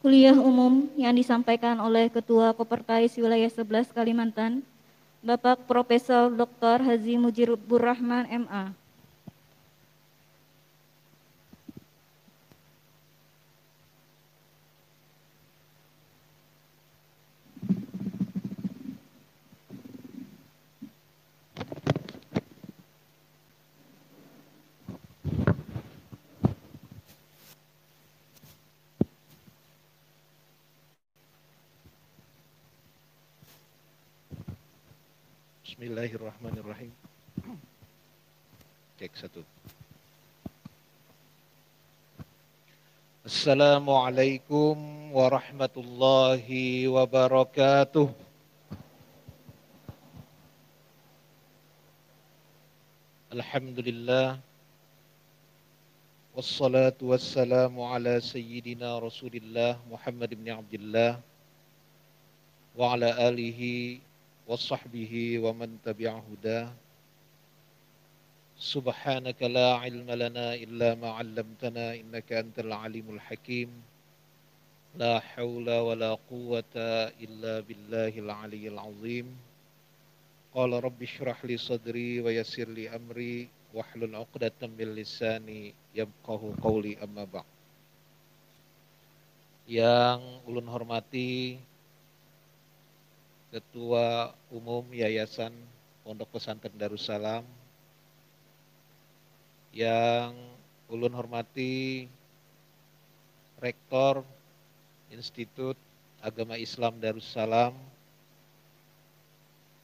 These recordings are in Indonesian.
Kuliah umum yang disampaikan oleh Ketua Kopertais Wilayah 11 Kalimantan, Bapak Profesor Dr. Haji Mujibur Rahman, MA. Bismillahirrahmanirrahim. Cek satu. Assalamualaikum warahmatullahi wabarakatuh. Alhamdulillah. Wassalatu wassalamu ala sayyidina Rasulillah Muhammad ibn Abdullah wa ala alihi wa sahbihi wa man tabi'ahu huda. Subhanaka la ilma lana illa ma 'allamtana innaka antal alimul hakim. La haula wa la quwwata illa billahil aliyyil azim. Qala rabbi shrah li sadri wa yassir li amri wahlul 'uqdatam min lisani yafqahu qawli, amma ba'd. Yang ulun hormati Ketua Umum Yayasan Pondok Pesantren Darussalam, yang ulun hormati Rektor Institut Agama Islam Darussalam,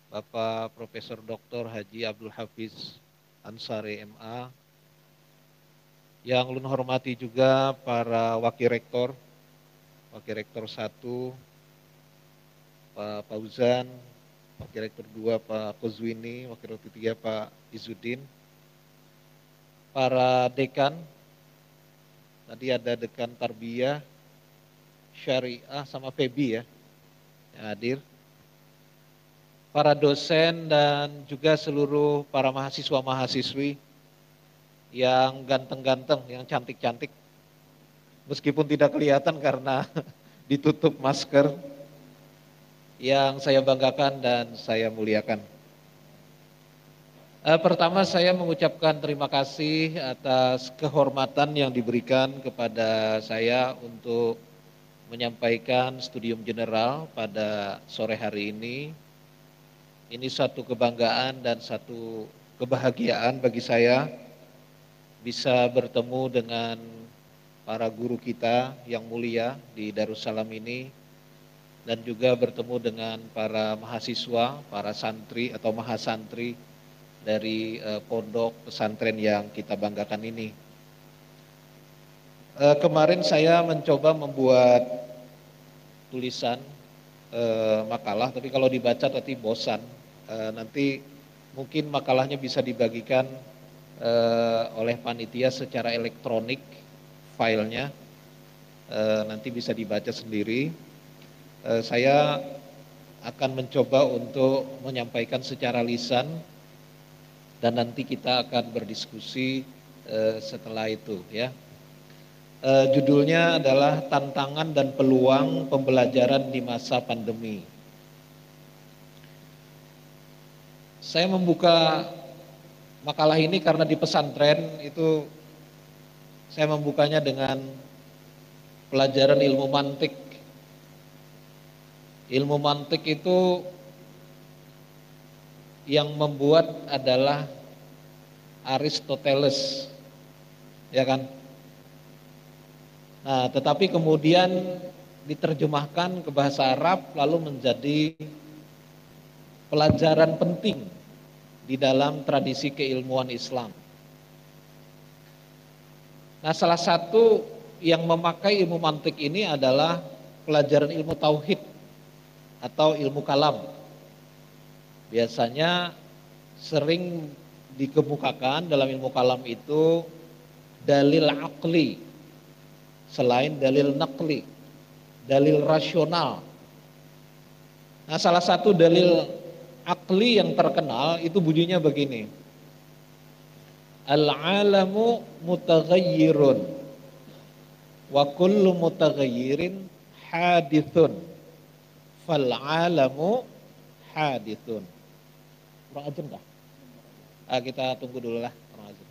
Bapak Profesor Dr. Haji Abdul Hafiz Ansari, MA. Yang ulun hormati juga para Wakil Rektor 1, Pak Fauzan, Wakil Rektor 2, Pak Kozwini, Wakil Rektor 3, Pak Izzuddin, para dekan, tadi ada Dekan Tarbiyah, Syariah sama Febi ya, yang hadir, para dosen dan juga seluruh para mahasiswa-mahasiswi yang ganteng-ganteng, yang cantik-cantik, meskipun tidak kelihatan karena ditutup masker, yang saya banggakan dan saya muliakan. Pertama saya mengucapkan terima kasih atas kehormatan yang diberikan kepada saya untuk menyampaikan studium general pada sore hari ini. Ini satu kebanggaan dan satu kebahagiaan bagi saya bisa bertemu dengan para guru kita yang mulia di Darussalam ini, dan juga bertemu dengan para mahasiswa, para santri atau mahasantri dari pondok pesantren yang kita banggakan ini. Kemarin saya mencoba membuat tulisan makalah, tapi kalau dibaca nanti bosan. Nanti mungkin makalahnya bisa dibagikan oleh panitia secara elektronik, filenya nanti bisa dibaca sendiri. Saya akan mencoba untuk menyampaikan secara lisan dan nanti kita akan berdiskusi setelah itu ya. Judulnya adalah Tantangan dan Peluang Pembelajaran di Masa Pandemi. Saya membuka makalah ini karena di pesantren itu saya membukanya dengan pelajaran ilmu mantik. Ilmu mantik itu yang membuat adalah Aristoteles, ya kan? Nah, tetapi kemudian diterjemahkan ke bahasa Arab lalu menjadi pelajaran penting di dalam tradisi keilmuan Islam. Nah, salah satu yang memakai ilmu mantik ini adalah pelajaran ilmu tauhid atau ilmu kalam. Biasanya sering dikemukakan dalam ilmu kalam itu dalil akli selain dalil naqli, dalil rasional. Nah, salah satu dalil akli yang terkenal itu bunyinya begini: Al-alamu mutaghayyirun wa kullu mutaghayyirin hadithun. Fal alamu hadithun. Kurang ajar enggak? Kita tunggu dulu lah. Kurang ajar.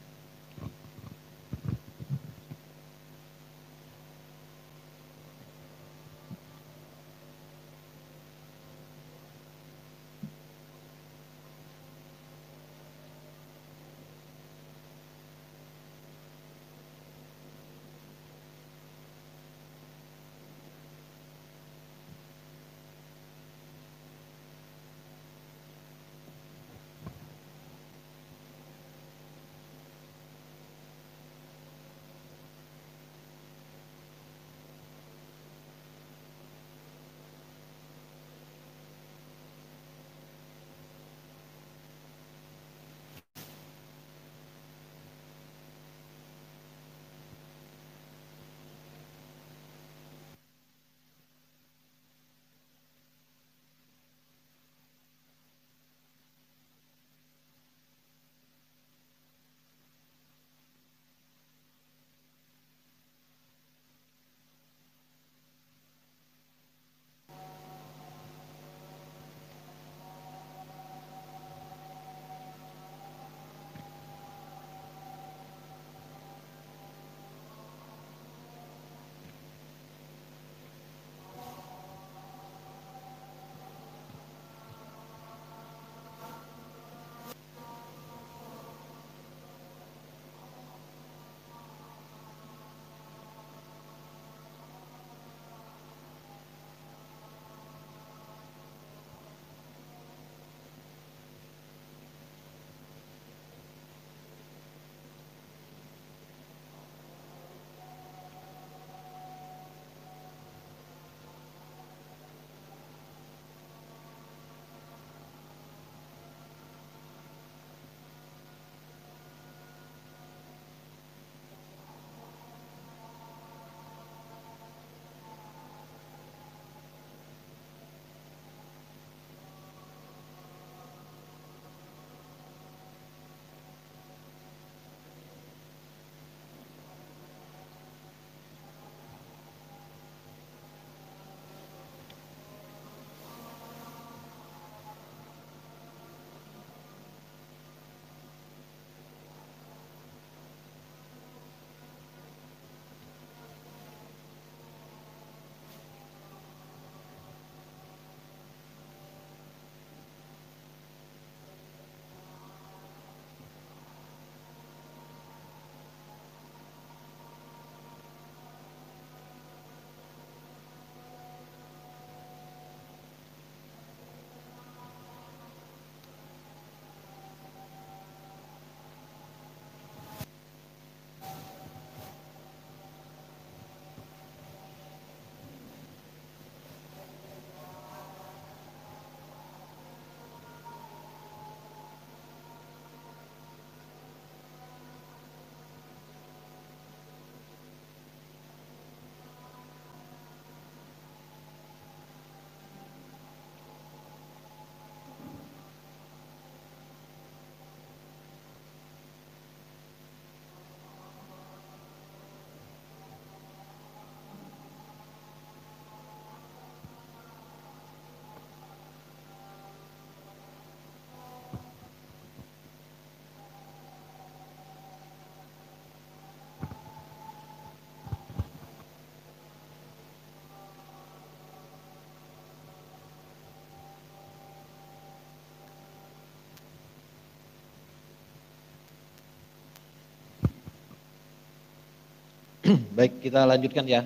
Baik, kita lanjutkan ya.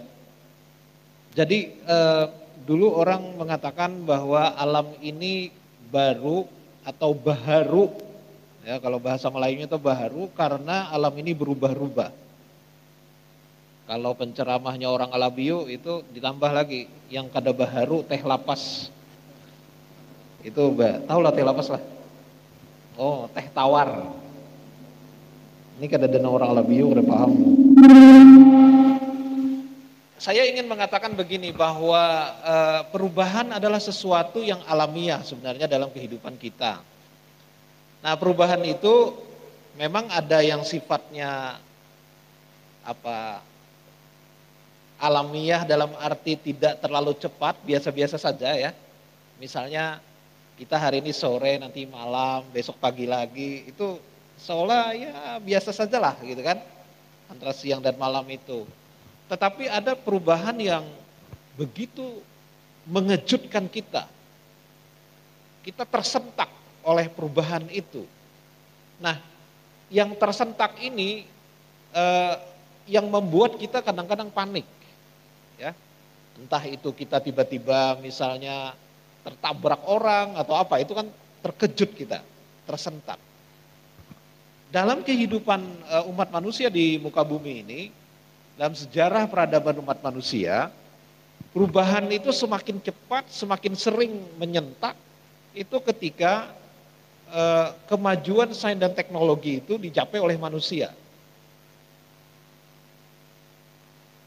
Jadi dulu orang mengatakan bahwa alam ini baru atau baharu, ya kalau bahasa Melayunya itu baharu karena alam ini berubah-ubah. Kalau penceramahnya orang Alabiu itu ditambah lagi yang kada baharu teh lapas. Itu tahu lah teh lapas lah. Oh, teh tawar. Ini kada dana orang Alabiu udah paham. Saya ingin mengatakan begini bahwa perubahan adalah sesuatu yang alamiah sebenarnya dalam kehidupan kita. Nah, perubahan itu memang ada yang sifatnya alamiah dalam arti tidak terlalu cepat, biasa-biasa saja ya. Misalnya kita hari ini sore, nanti malam, besok pagi lagi, itu seolah ya biasa sajalah gitu kan, antara siang dan malam itu. Tetapi ada perubahan yang begitu mengejutkan kita. Kita tersentak oleh perubahan itu. Nah, yang tersentak ini yang membuat kita kadang-kadang panik. Ya. Entah itu kita tiba-tiba misalnya tertabrak orang atau apa, itu kan terkejut kita, tersentak. Dalam kehidupan umat manusia di muka bumi ini, dalam sejarah peradaban umat manusia, perubahan itu semakin cepat, semakin sering menyentak, itu ketika kemajuan sains dan teknologi itu dicapai oleh manusia.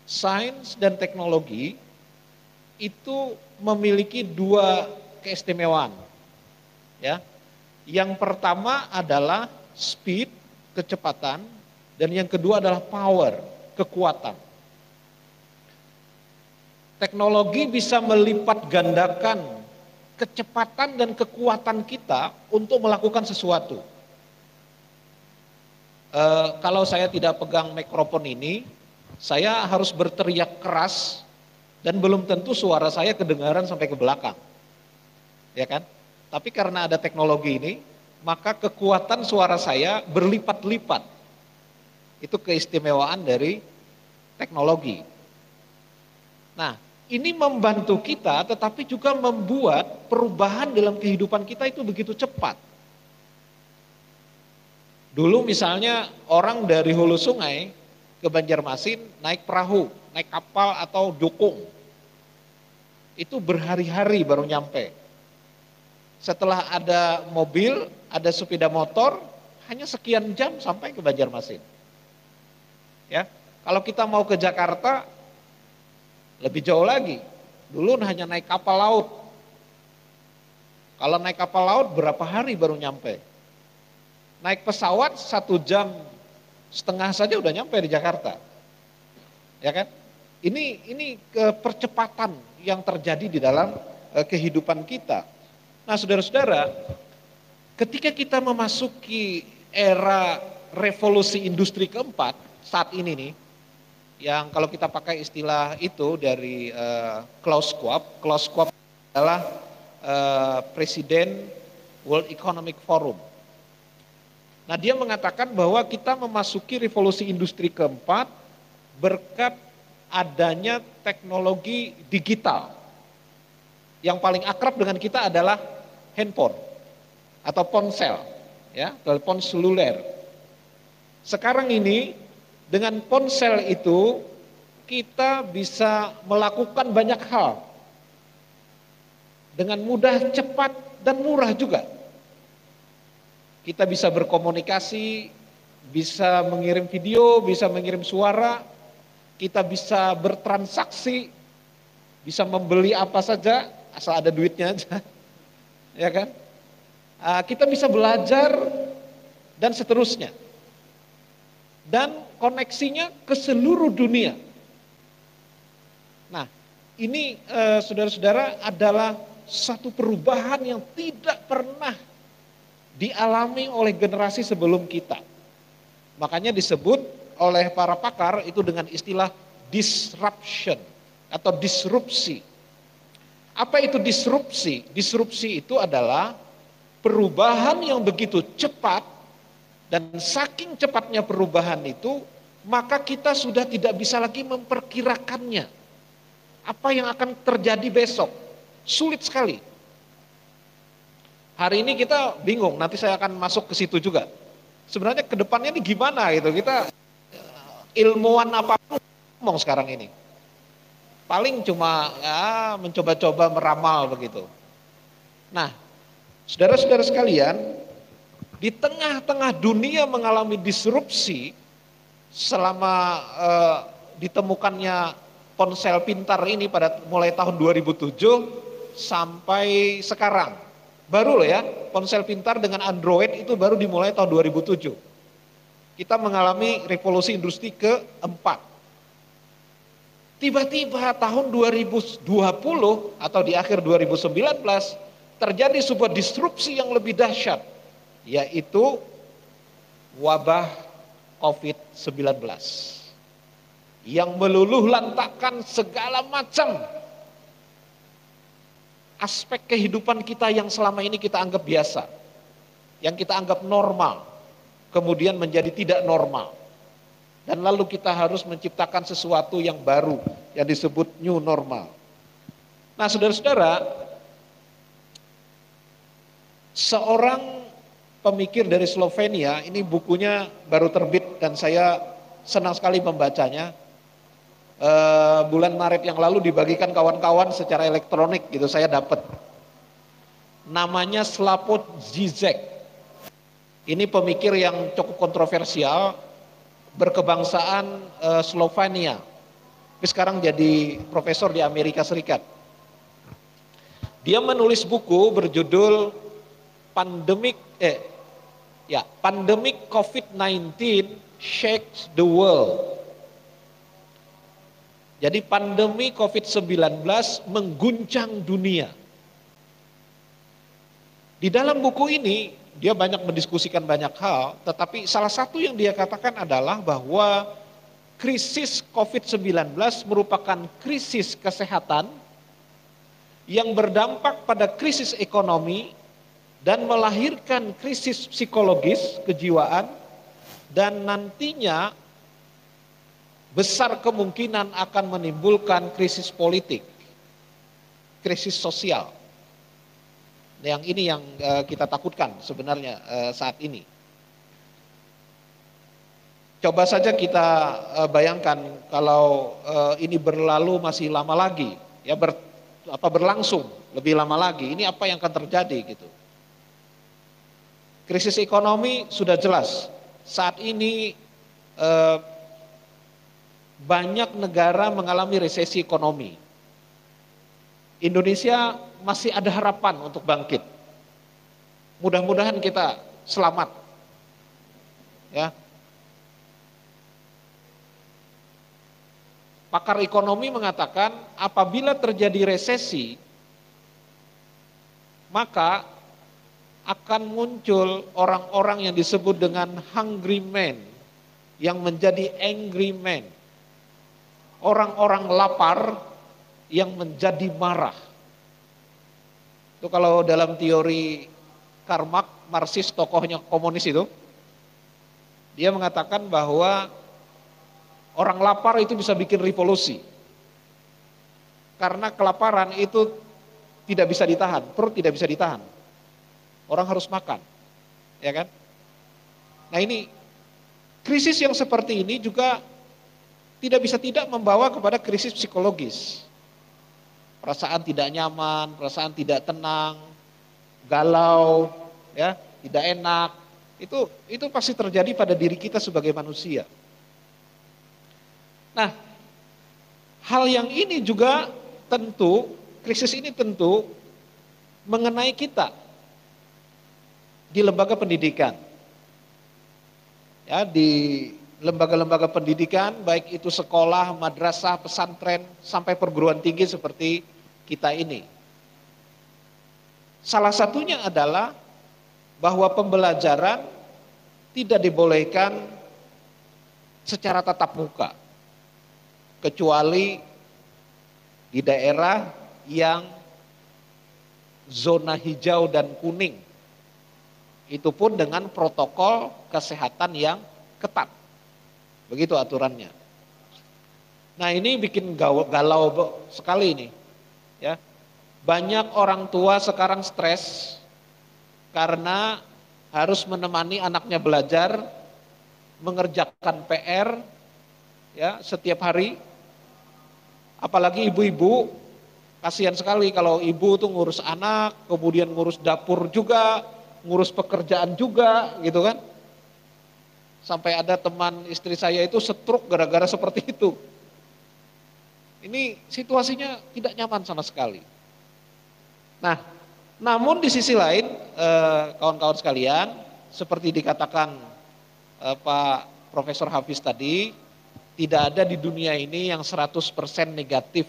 Sains dan teknologi itu memiliki dua keistimewaan. Ya. Yang pertama adalah speed, kecepatan, dan yang kedua adalah power, kekuatan. Teknologi bisa melipat gandakan kecepatan dan kekuatan kita untuk melakukan sesuatu. Kalau saya tidak pegang mikrofon ini, saya harus berteriak keras dan belum tentu suara saya kedengaran sampai ke belakang. Ya kan? Tapi karena ada teknologi ini, maka kekuatan suara saya berlipat-lipat. Itu keistimewaan dari teknologi. Nah, ini membantu kita tetapi juga membuat perubahan dalam kehidupan kita itu begitu cepat. Dulu misalnya orang dari hulu sungai ke Banjarmasin naik perahu, naik kapal atau jukung. Itu berhari-hari baru nyampe. Setelah ada mobil, ada sepeda motor, hanya sekian jam sampai ke Banjarmasin. Ya, kalau kita mau ke Jakarta lebih jauh lagi. Dulu hanya naik kapal laut. Kalau naik kapal laut berapa hari baru nyampe. Naik pesawat 1,5 jam saja udah nyampe di Jakarta. Ya kan? Ini kepercepatan yang terjadi di dalam kehidupan kita. Nah, saudara-saudara, ketika kita memasuki era revolusi industri keempat saat ini nih, yang kalau kita pakai istilah itu dari Klaus Schwab adalah Presiden World Economic Forum. Nah, dia mengatakan bahwa kita memasuki revolusi industri keempat berkat adanya teknologi digital. Yang paling akrab dengan kita adalah handphone atau ponsel, ya, telepon seluler. Sekarang ini dengan ponsel itu kita bisa melakukan banyak hal dengan mudah, cepat, dan murah juga. Kita bisa berkomunikasi, bisa mengirim video, bisa mengirim suara, kita bisa bertransaksi, bisa membeli apa saja asal ada duitnya aja, ya kan? Kita bisa belajar dan seterusnya. Dan koneksinya ke seluruh dunia. Nah, ini saudara-saudara adalah satu perubahan yang tidak pernah dialami oleh generasi sebelum kita. Makanya disebut oleh para pakar itu dengan istilah disruption atau disrupsi. Apa itu disrupsi? Disrupsi itu adalah perubahan yang begitu cepat, dan saking cepatnya perubahan itu, maka kita sudah tidak bisa lagi memperkirakannya. Apa yang akan terjadi besok? Sulit sekali. Hari ini kita bingung, nanti saya akan masuk ke situ juga. Sebenarnya ke depannya ini gimana gitu, kita ilmuwan apapun ngomong sekarang ini. Paling cuma ya, mencoba-coba meramal begitu. Nah, saudara-saudara sekalian, di tengah-tengah dunia mengalami disrupsi selama ditemukannya ponsel pintar ini pada mulai tahun 2007 sampai sekarang. Baru loh ya, ponsel pintar dengan Android itu baru dimulai tahun 2007. Kita mengalami revolusi industri keempat. Tiba-tiba tahun 2020 atau di akhir 2019 terjadi sebuah disrupsi yang lebih dahsyat, yaitu wabah COVID-19 yang meluluh lantakkan segala macam aspek kehidupan kita yang selama ini kita anggap biasa, yang kita anggap normal, kemudian menjadi tidak normal. Dan lalu kita harus menciptakan sesuatu yang baru yang disebut new normal. Nah, saudara-saudara, seorang pemikir dari Slovenia, ini bukunya baru terbit dan saya senang sekali membacanya. Bulan Maret yang lalu dibagikan kawan-kawan secara elektronik gitu, saya dapat. Namanya Slavoj Žižek. Ini pemikir yang cukup kontroversial, berkebangsaan Slovenia. Tapi sekarang jadi profesor di Amerika Serikat. Dia menulis buku berjudul Pandemic COVID-19 Shakes the World. Jadi pandemi COVID-19 mengguncang dunia. Di dalam buku ini dia banyak mendiskusikan banyak hal, tetapi salah satu yang dia katakan adalah bahwa krisis COVID-19 merupakan krisis kesehatan yang berdampak pada krisis ekonomi dan melahirkan krisis psikologis, kejiwaan, dan nantinya besar kemungkinan akan menimbulkan krisis politik, krisis sosial. Yang ini yang kita takutkan sebenarnya saat ini. Coba saja kita bayangkan kalau ini berlalu masih lama lagi, ya berlangsung lebih lama lagi, ini apa yang akan terjadi gitu. Krisis ekonomi sudah jelas. Saat ini banyak negara mengalami resesi ekonomi. Indonesia masih ada harapan untuk bangkit. Mudah-mudahan kita selamat. Ya. Pakar ekonomi mengatakan apabila terjadi resesi, maka akan muncul orang-orang yang disebut dengan hungry man yang menjadi angry man. Orang-orang lapar yang menjadi marah. Itu kalau dalam teori Karl Marx, tokohnya komunis itu, dia mengatakan bahwa orang lapar itu bisa bikin revolusi. Karena kelaparan itu tidak bisa ditahan, perut tidak bisa ditahan. Orang harus makan, ya kan? Nah ini, krisis yang seperti ini juga tidak bisa tidak membawa kepada krisis psikologis. Perasaan tidak nyaman, perasaan tidak tenang, galau, ya, tidak enak. Itu pasti terjadi pada diri kita sebagai manusia. Nah, hal yang ini juga tentu, krisis ini tentu mengenai kita di lembaga pendidikan. Ya, di lembaga-lembaga pendidikan, baik itu sekolah, madrasah, pesantren, sampai perguruan tinggi seperti kita ini. Salah satunya adalah bahwa pembelajaran tidak dibolehkan secara tatap muka, kecuali di daerah yang zona hijau dan kuning. Itu pun dengan protokol kesehatan yang ketat. Begitu aturannya. Nah ini bikin galau sekali ini. Ya. Banyak orang tua sekarang stres karena harus menemani anaknya belajar, mengerjakan PR ya setiap hari. Apalagi ibu-ibu, kasihan sekali kalau ibu tuh ngurus anak, kemudian ngurus dapur juga, ngurus pekerjaan juga gitu kan. Sampai ada teman istri saya itu stroke gara-gara seperti itu. Ini situasinya tidak nyaman sama sekali. Nah, namun di sisi lain kawan-kawan sekalian, seperti dikatakan Pak Profesor Hafiz tadi, Tidak ada di dunia ini yang 100% negatif.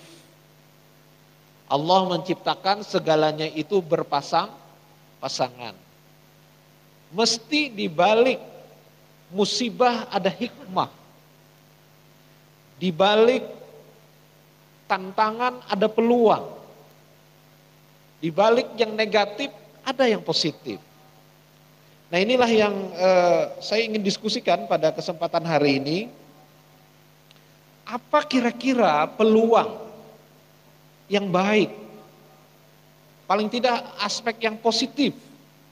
Allah menciptakan segalanya itu berpasang-pasangan. Mesti di balik musibah ada hikmah. Di balik tantangan ada peluang. Di balik yang negatif ada yang positif. Nah, inilah yang saya ingin diskusikan pada kesempatan hari ini. Apa kira-kira peluang yang baik, paling tidak aspek yang positif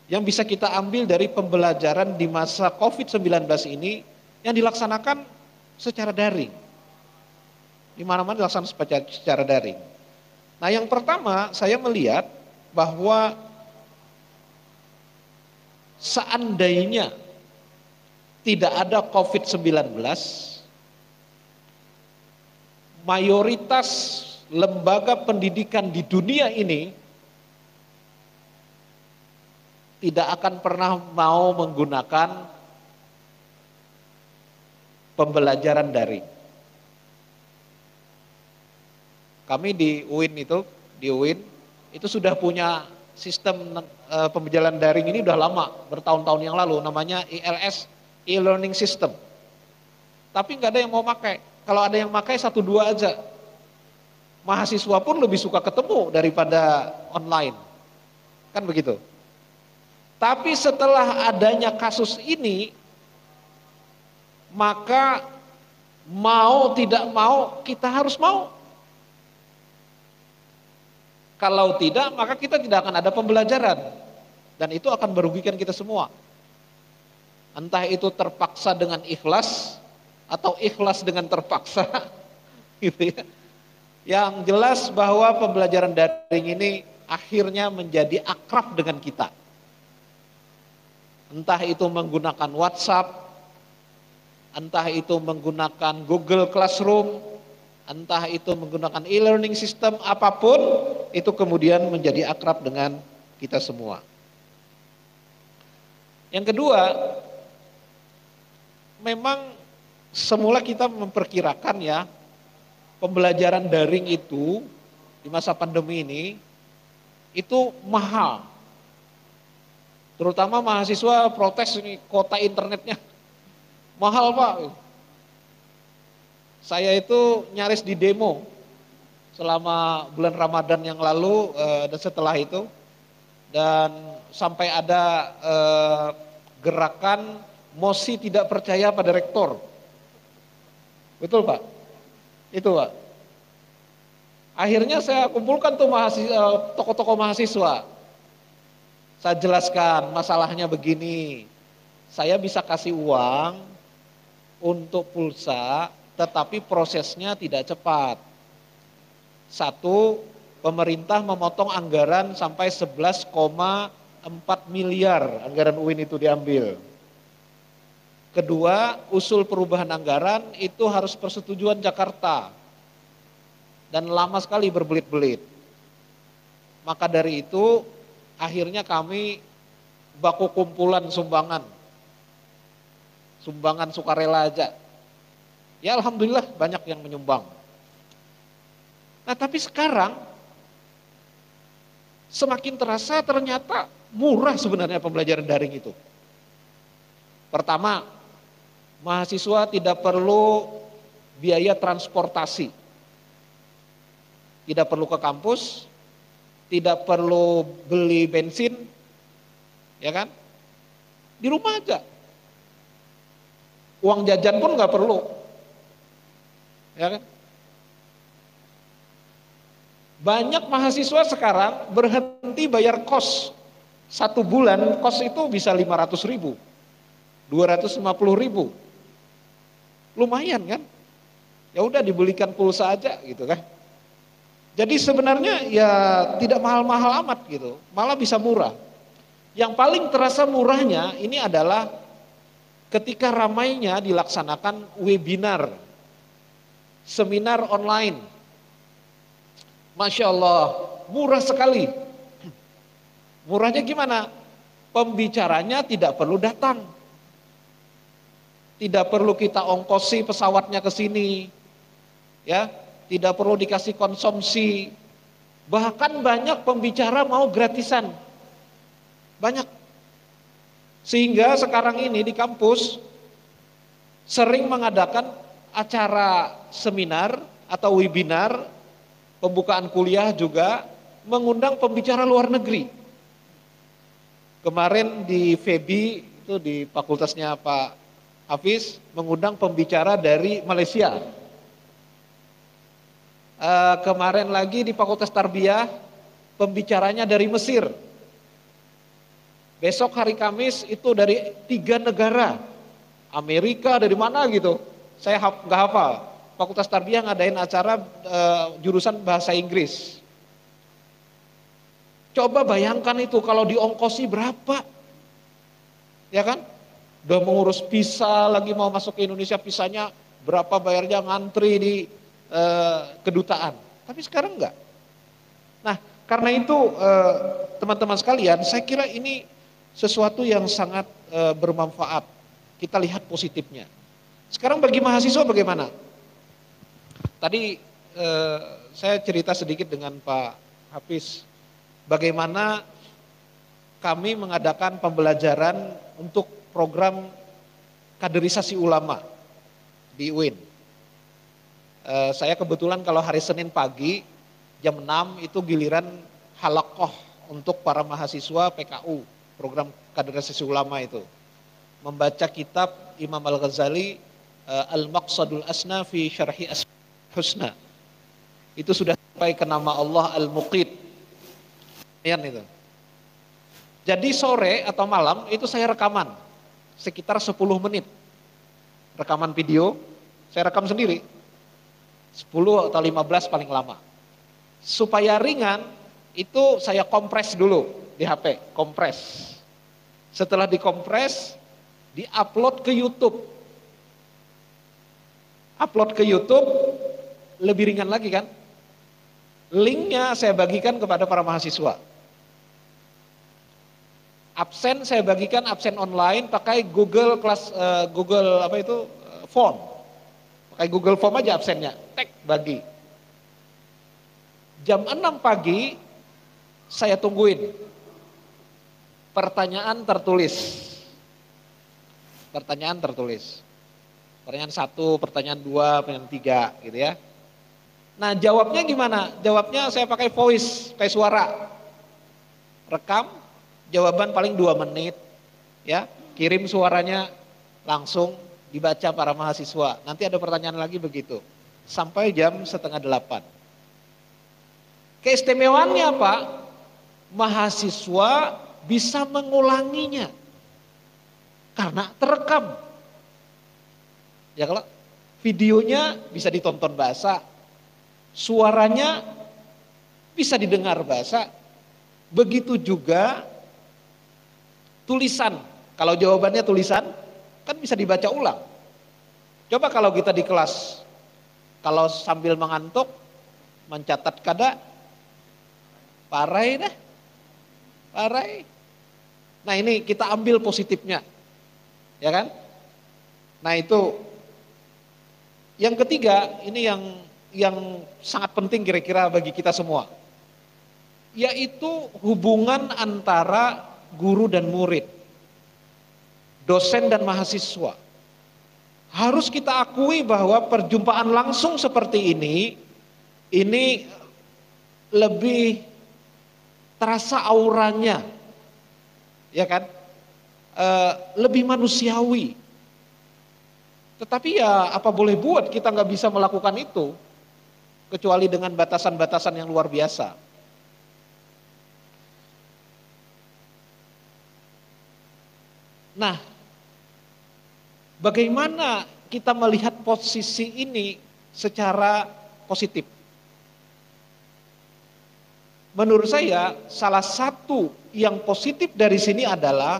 yang bisa kita ambil dari pembelajaran di masa COVID-19 ini yang dilaksanakan secara daring. Di mana-mana dilaksanakan secara daring. Nah, yang pertama saya melihat bahwa seandainya tidak ada COVID-19, mayoritas lembaga pendidikan di dunia ini tidak akan pernah mau menggunakan pembelajaran daring. Kami di UIN itu sudah punya sistem pembelajaran daring ini udah lama, bertahun-tahun yang lalu, namanya ILS, e-learning system. Tapi nggak ada yang mau pakai. Kalau ada yang pakai 1-2 aja. Mahasiswa pun lebih suka ketemu daripada online. Kan begitu. Tapi setelah adanya kasus ini, maka mau tidak mau kita harus mau. Kalau tidak, maka kita tidak akan ada pembelajaran. Dan itu akan merugikan kita semua. Entah itu terpaksa dengan ikhlas, atau ikhlas dengan terpaksa. Gitu ya. Yang jelas bahwa pembelajaran daring ini akhirnya menjadi akrab dengan kita. Entah itu menggunakan WhatsApp, entah itu menggunakan Google Classroom, entah itu menggunakan e-learning system, apapun itu kemudian menjadi akrab dengan kita semua. Yang kedua, memang semula kita memperkirakan ya, pembelajaran daring itu di masa pandemi ini itu mahal. Terutama mahasiswa protes ini, kuota internetnya mahal Pak. Saya itu nyaris di demo selama bulan Ramadan yang lalu dan setelah itu, dan sampai ada gerakan mosi tidak percaya pada rektor. Betul Pak? Itu Pak. Akhirnya saya kumpulkan tuh tokoh-tokoh mahasiswa. Saya jelaskan masalahnya begini. Saya bisa kasih uang untuk pulsa, tetapi prosesnya tidak cepat. Satu, pemerintah memotong anggaran sampai 11,4 miliar anggaran UIN itu diambil. Kedua, usul perubahan anggaran itu harus persetujuan Jakarta. Dan lama sekali berbelit-belit. Maka dari itu, akhirnya kami baku kumpulan sumbangan. Sumbangan sukarela aja. Ya alhamdulillah banyak yang menyumbang. Nah tapi sekarang, semakin terasa ternyata murah sebenarnya pembelajaran daring itu. Pertama, mahasiswa tidak perlu biaya transportasi. Tidak perlu ke kampus, tidak perlu beli bensin, ya kan? Di rumah aja. Uang jajan pun nggak perlu, ya kan? Banyak mahasiswa sekarang berhenti bayar kos. 1 bulan kos itu bisa 500.000, 250.000. Lumayan kan? Ya udah dibelikan pulsa aja gitu kan. Jadi sebenarnya ya tidak mahal-mahal amat gitu, malah bisa murah. Yang paling terasa murahnya ini adalah ketika ramainya dilaksanakan webinar, seminar online. Masya Allah, murah sekali. Murahnya gimana? Pembicaranya tidak perlu datang. tidak perlu kita ongkosi pesawatnya ke sini, ya, tidak perlu dikasih konsumsi. Bahkan banyak pembicara mau gratisan, banyak. Sehingga sekarang ini di kampus sering mengadakan acara seminar atau webinar, pembukaan kuliah juga mengundang pembicara luar negeri. Kemarin di FEBI itu di fakultasnya Pak Hafiz mengundang pembicara dari Malaysia. Kemarin lagi di Fakultas Tarbiyah pembicaranya dari Mesir. Besok hari Kamis itu dari 3 negara, Amerika dari mana gitu. Saya nggak hafal. Fakultas Tarbiyah ngadain acara jurusan bahasa Inggris. Coba bayangkan itu kalau diongkosi berapa, ya kan? Udah mengurus visa, lagi mau masuk ke Indonesia visanya berapa bayarnya, ngantri di kedutaan. Tapi sekarang enggak. Nah, karena itu teman-teman sekalian, saya kira ini sesuatu yang sangat bermanfaat. Kita lihat positifnya. Sekarang bagi mahasiswa bagaimana? Tadi saya cerita sedikit dengan Pak Hafiz, bagaimana kami mengadakan pembelajaran untuk program kaderisasi ulama di UIN. Saya kebetulan kalau hari Senin pagi jam 6 itu giliran halakoh untuk para mahasiswa PKU, program kaderisasi ulama itu. Membaca kitab Imam Al-Ghazali, Al-Maqsadul Asna fi Syarhi Husna. Itu sudah sampai ke nama Allah Al-Muqid. Itu. Jadi sore atau malam itu saya rekaman sekitar 10 menit. Rekaman video, saya rekam sendiri. 10 atau 15 paling lama. Supaya ringan, itu saya kompres dulu di HP, kompres. Setelah dikompres, di-upload ke YouTube. Upload ke YouTube, lebih ringan lagi kan? Linknya saya bagikan kepada para mahasiswa. Absen saya bagikan absen online pakai Google Form. Pakai Google Form aja absennya, tag bagi. Jam 6 pagi saya tungguin pertanyaan tertulis. Pertanyaan tertulis. Pertanyaan 1, pertanyaan 2, pertanyaan 3 gitu ya. Nah, jawabnya gimana? Jawabnya saya pakai voice, pakai suara. Rekam, jawaban paling 2 menit ya, kirim suaranya langsung dibaca para mahasiswa. Nanti ada pertanyaan lagi begitu. Sampai jam 7:30. Keistimewaannya apa? Mahasiswa bisa mengulanginya. Karena terekam. Ya kalau videonya bisa ditonton bahasa, suaranya bisa didengar bahasa, begitu juga tulisan. Kalau jawabannya tulisan, kan bisa dibaca ulang. Coba kalau kita di kelas, kalau sambil mengantuk, mencatat kada, parai dah, parai. Nah ini kita ambil positifnya, ya kan? Nah itu, yang ketiga, ini yang sangat penting kira-kira bagi kita semua, yaitu hubungan antara guru dan murid, dosen dan mahasiswa. Harus kita akui bahwa perjumpaan langsung seperti ini lebih terasa auranya, ya kan? Lebih manusiawi. Tetapi ya apa boleh buat, kita nggak bisa melakukan itu kecuali dengan batasan-batasan yang luar biasa. Nah, bagaimana kita melihat posisi ini secara positif? Menurut saya salah satu yang positif dari sini adalah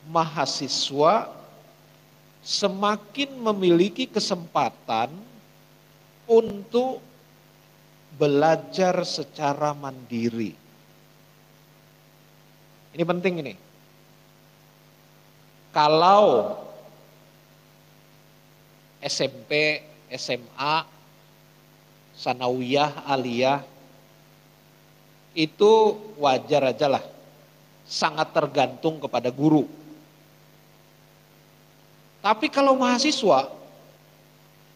mahasiswa semakin memiliki kesempatan untuk belajar secara mandiri. Ini penting ini. Kalau SMP, SMA, sanawiyah, aliyah, itu wajar aja lah, sangat tergantung kepada guru. Tapi kalau mahasiswa,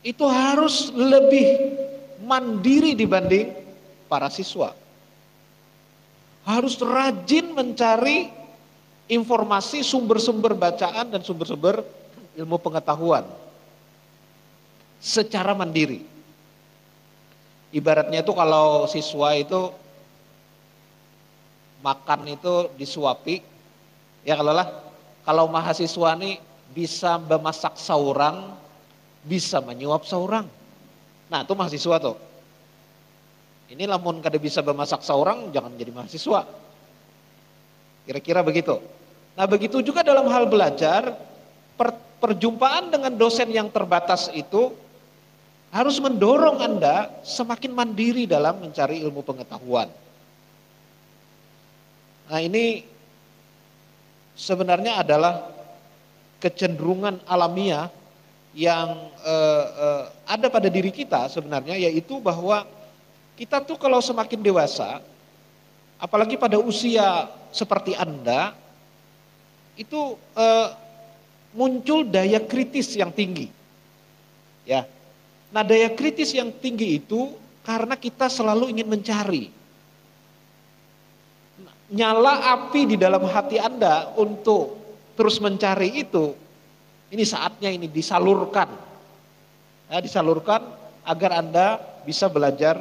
itu harus lebih mandiri dibanding para siswa. Harus rajin mencari informasi, sumber-sumber bacaan dan sumber-sumber ilmu pengetahuan secara mandiri. Ibaratnya itu kalau siswa itu makan itu disuapi, ya kalau mahasiswa nih bisa memasak saurang, bisa menyuap saurang. Nah itu mahasiswa tuh. Ini lamun kada bisa memasak saurang, jangan jadi mahasiswa. Kira-kira begitu. Nah begitu juga dalam hal belajar, perjumpaan dengan dosen yang terbatas itu harus mendorong Anda semakin mandiri dalam mencari ilmu pengetahuan. Nah ini sebenarnya adalah kecenderungan alamiah yang ada pada diri kita sebenarnya, yaitu bahwa kita tuh kalau semakin dewasa, apalagi pada usia seperti Anda, itu muncul daya kritis yang tinggi. Ya. Nah, daya kritis yang tinggi itu karena kita selalu ingin mencari. Nyala api di dalam hati Anda untuk terus mencari itu, ini saatnya ini disalurkan. Ya, disalurkan agar Anda bisa belajar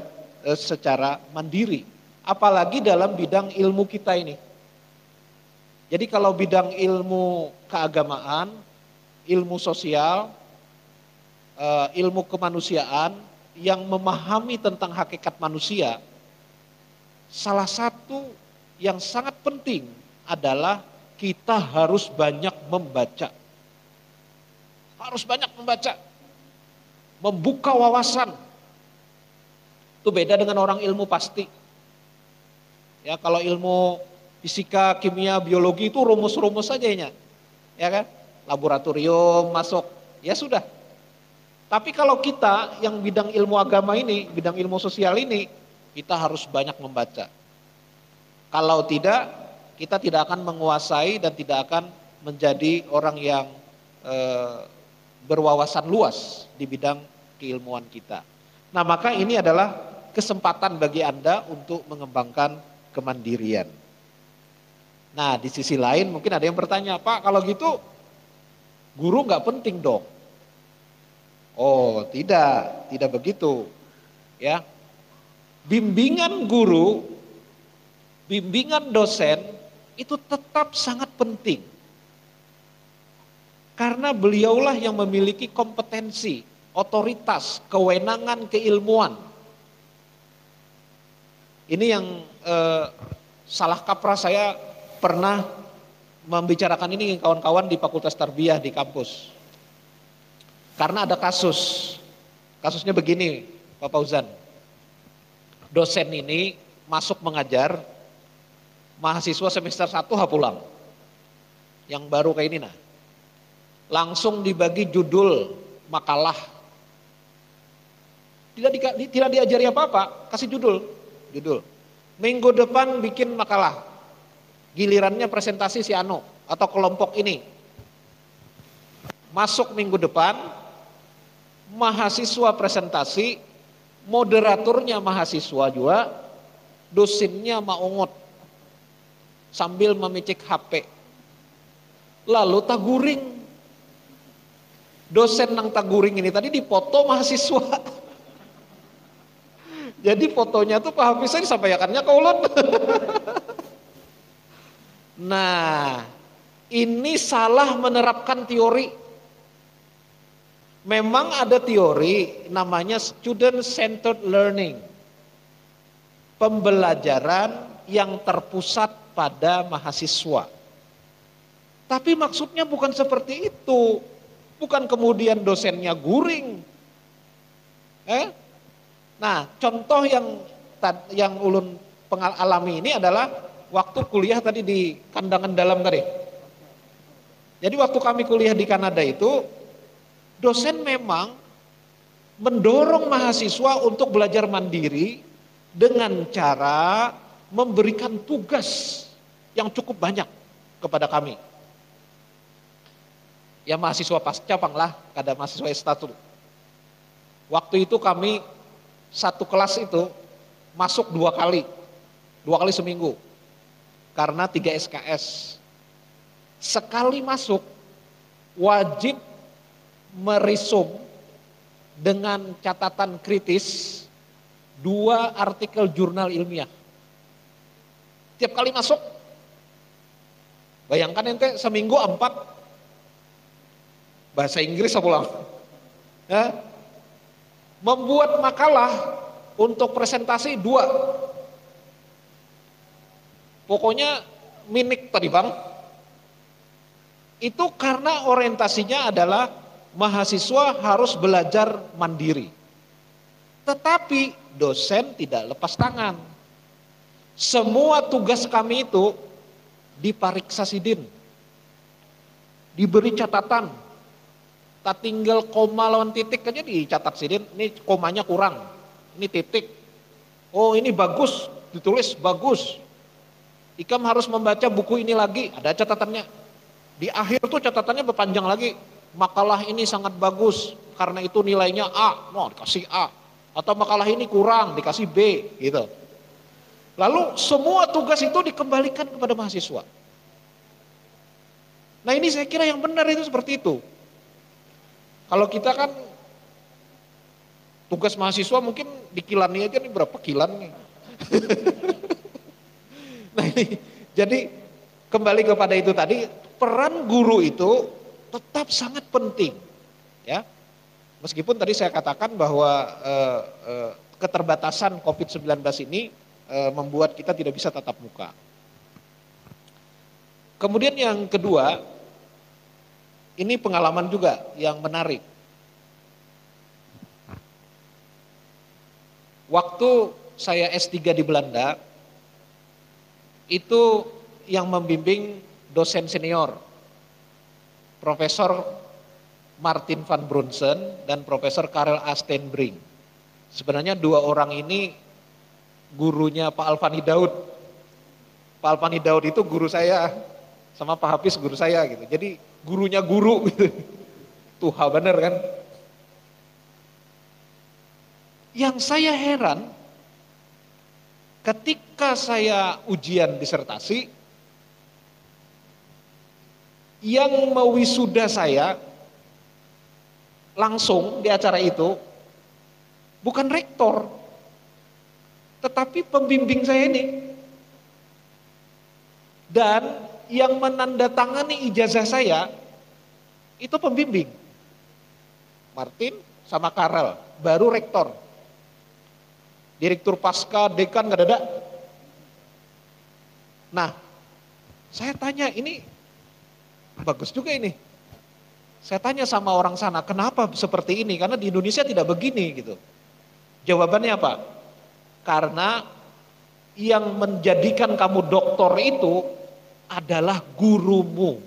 secara mandiri. Apalagi dalam bidang ilmu kita ini. Jadi kalau bidang ilmu keagamaan, ilmu sosial, ilmu kemanusiaan yang memahami tentang hakikat manusia, salah satu yang sangat penting adalah kita harus banyak membaca. Harus banyak membaca. Membuka wawasan. Itu beda dengan orang ilmu pasti. Ya, kalau ilmu fisika, kimia, biologi itu rumus-rumus saja ya kan? Laboratorium masuk, ya sudah. Tapi kalau kita yang bidang ilmu agama ini, bidang ilmu sosial ini, kita harus banyak membaca. Kalau tidak, kita tidak akan menguasai dan tidak akan menjadi orang yang berwawasan luas di bidang keilmuan kita. Nah, maka ini adalah kesempatan bagi Anda untuk mengembangkan kemandirian. Nah, di sisi lain mungkin ada yang bertanya, Pak, kalau gitu guru nggak penting dong? Oh, tidak begitu. Ya, bimbingan guru, bimbingan dosen itu tetap sangat penting. Karena beliaulah yang memiliki kompetensi, otoritas, kewenangan, keilmuan. Ini yang salah kaprah saya pernah membicarakan ini dengan kawan-kawan di Fakultas Tarbiyah di kampus. Karena ada kasusnya begini Pak Fauzan. Dosen ini masuk mengajar, mahasiswa semester 1 pulang. Yang baru kayak ini nah. Langsung dibagi judul makalah. Tidak diajari apa-apa, kasih judul. Minggu depan bikin makalah. Gilirannya presentasi si Ano atau kelompok ini. Masuk minggu depan, mahasiswa presentasi, moderatornya mahasiswa juga, dosennya maungut sambil memicik HP. Lalu taguring. Dosen nang taguring ini tadi dipoto mahasiswa. Jadi fotonya tuh Pak Hafiz saya disampaikannya ke ulun. Nah, ini salah menerapkan teori. Memang ada teori namanya student centered learning. Pembelajaran yang terpusat pada mahasiswa. Tapi maksudnya bukan seperti itu. Bukan kemudian dosennya guring. Nah, contoh yang ulun alami ini adalah waktu kuliah tadi di Kandangan Dalam tadi. Jadi waktu kami kuliah di Kanada itu, dosen memang mendorong mahasiswa untuk belajar mandiri dengan cara memberikan tugas yang cukup banyak kepada kami. Ya mahasiswa pasca panglah, kada mahasiswa S1. Waktu itu kami satu kelas itu masuk 2 kali seminggu, karena 3 SKS. Sekali masuk wajib meresum dengan catatan kritis 2 artikel jurnal ilmiah. Tiap kali masuk, bayangkan ente seminggu 4 bahasa Inggris pulang. Ya. Membuat makalah untuk presentasi 2. Pokoknya minik tadi Bang. Itu karena orientasinya adalah mahasiswa harus belajar mandiri. Tetapi dosen tidak lepas tangan. Semua tugas kami itu dipariksa sidin. Diberi catatan. Tak tinggal koma lawan titik aja dicatat sidin. Ini komanya kurang. Ini titik. Oh ini bagus. Ditulis bagus. Ikam harus membaca buku ini lagi. Ada catatannya. Di akhir tuh catatannya berpanjang lagi. Makalah ini sangat bagus. Karena itu nilainya A. Mau dikasih A. Atau makalah ini kurang. Dikasih B. Gitu. Lalu semua tugas itu dikembalikan kepada mahasiswa. Nah ini saya kira yang benar itu seperti itu. Kalau kita kan tugas mahasiswa mungkin dikilani aja nih berapa kilan nih. Nah ini jadi kembali kepada itu tadi, peran guru itu tetap sangat penting. Ya, meskipun tadi saya katakan bahwa keterbatasan COVID-19 ini membuat kita tidak bisa tatap muka. Kemudian yang kedua, ini pengalaman juga yang menarik. Waktu saya S3 di Belanda, itu yang membimbing dosen senior, Profesor Martin van Brunsen dan Profesor Karel A. Steenbrink. Sebenarnya 2 orang ini gurunya Pak Alfani Daud. Pak Alfani Daud itu guru saya, sama Pak Hafiz guru saya gitu. Jadi gurunya guru gitu. Tuh hal bener kan. Yang saya heran, ketika saya ujian disertasi, yang mewisuda saya langsung di acara itu bukan rektor, tetapi pembimbing saya ini. Dan yang menandatangani ijazah saya itu pembimbing. Martin sama Karel, baru rektor. Direktur pasca, dekan gak ada. Nah, saya tanya ini bagus juga ini. Saya tanya sama orang sana, kenapa seperti ini? Karena di Indonesia tidak begini gitu. Jawabannya apa? Karena yang menjadikan kamu doktor itu adalah gurumu.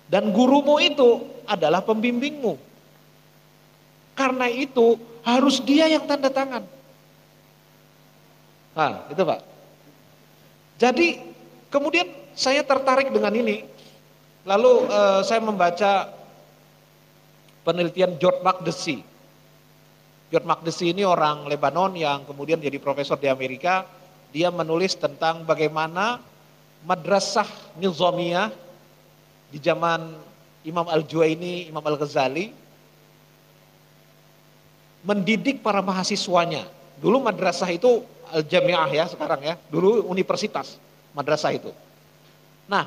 Dan gurumu itu adalah pembimbingmu. Karena itu harus dia yang tanda tangan. Nah, itu Pak. Jadi kemudian saya tertarik dengan ini. Lalu saya membaca penelitian George Makdisi. George Makdisi ini orang Lebanon yang kemudian jadi profesor di Amerika. Dia menulis tentang bagaimana madrasah nizamiyah di zaman Imam Al-Juwaini, Imam Al-Ghazali mendidik para mahasiswanya. Dulu madrasah itu Al-Jami'ah ya sekarang ya. Dulu universitas madrasah itu. Nah,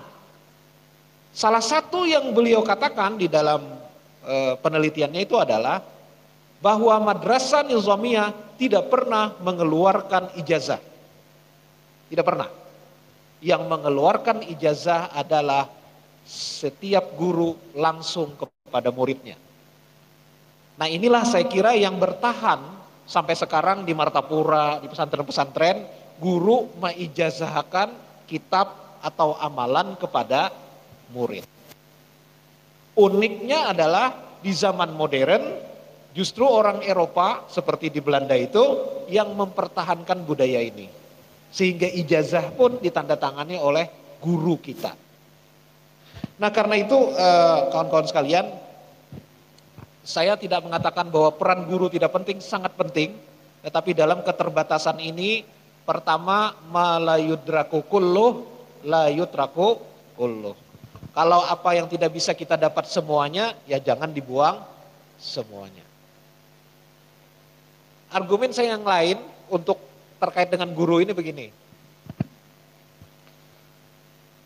salah satu yang beliau katakan di dalam penelitiannya itu adalah bahwa madrasah nizamiyah tidak pernah mengeluarkan ijazah. Tidak pernah. Yang mengeluarkan ijazah adalah setiap guru langsung kepada muridnya. Nah inilah saya kira yang bertahan sampai sekarang di Martapura, di pesantren-pesantren, guru meijazahkan kitab atau amalan kepada murid. Uniknya adalah di zaman modern justru orang Eropa seperti di Belanda itu yang mempertahankan budaya ini. Sehingga ijazah pun ditandatangani oleh guru kita. Nah karena itu kawan-kawan sekalian, saya tidak mengatakan bahwa peran guru tidak penting, sangat penting. Tetapi dalam keterbatasan ini, pertama, malayudraku kulluh, layutraku kulluh. Kalau apa yang tidak bisa kita dapat semuanya, ya jangan dibuang semuanya. Argumen saya yang lain untuk terkait dengan guru ini begini.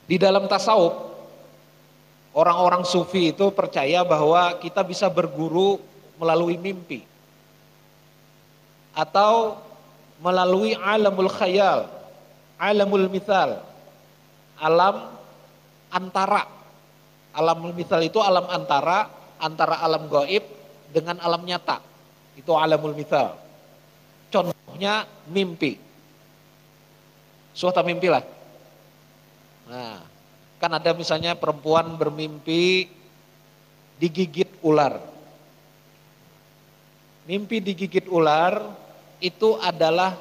Di dalam tasawuf, orang-orang sufi itu percaya bahwa kita bisa berguru melalui mimpi. Atau melalui alamul khayal, alamul mithal, alam antara. Alamul mithal itu alam antara alam gaib dengan alam nyata. Itu alamul mithal. Contohnya mimpi. Suatu mimpi lah. Nah, kan ada misalnya perempuan bermimpi digigit ular. Mimpi digigit ular itu adalah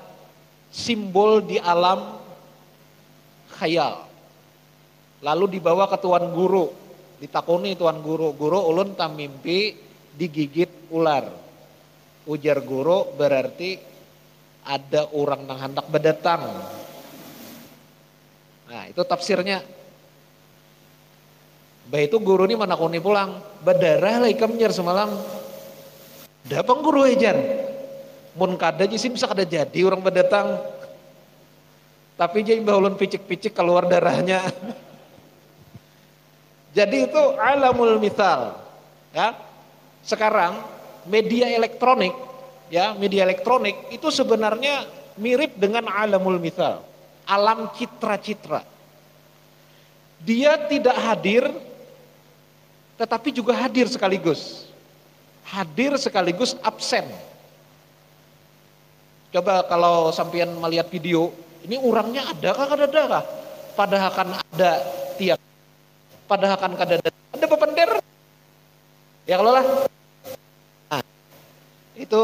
simbol di alam khayal. Lalu dibawa ke tuan guru, ditakoni tuan guru, "Guru ulun tam mimpi digigit ular." Ujar guru, "Berarti ada orang nang hendak berdatang." Nah, itu tafsirnya. Bah itu guru ini menakoni pulang, "Berdarah lah ikam nyer semalam." Dapang guru ejan. Mun kada jisim bisa kada jadi orang berdatang. Tapi jadi ulun picik-picik keluar darahnya. Jadi itu alamul mithal. Ya. Sekarang media elektronik, ya, media elektronik itu sebenarnya mirip dengan alamul mithal, alam citra-citra. Dia tidak hadir, tetapi juga hadir sekaligus. Hadir sekaligus absen. Coba kalau sampean melihat video, ini orangnya ada kah kada ada kah? Padahal kan ada tiap, padahal kan kada ada bepender. Ya kalau lah. Nah, itu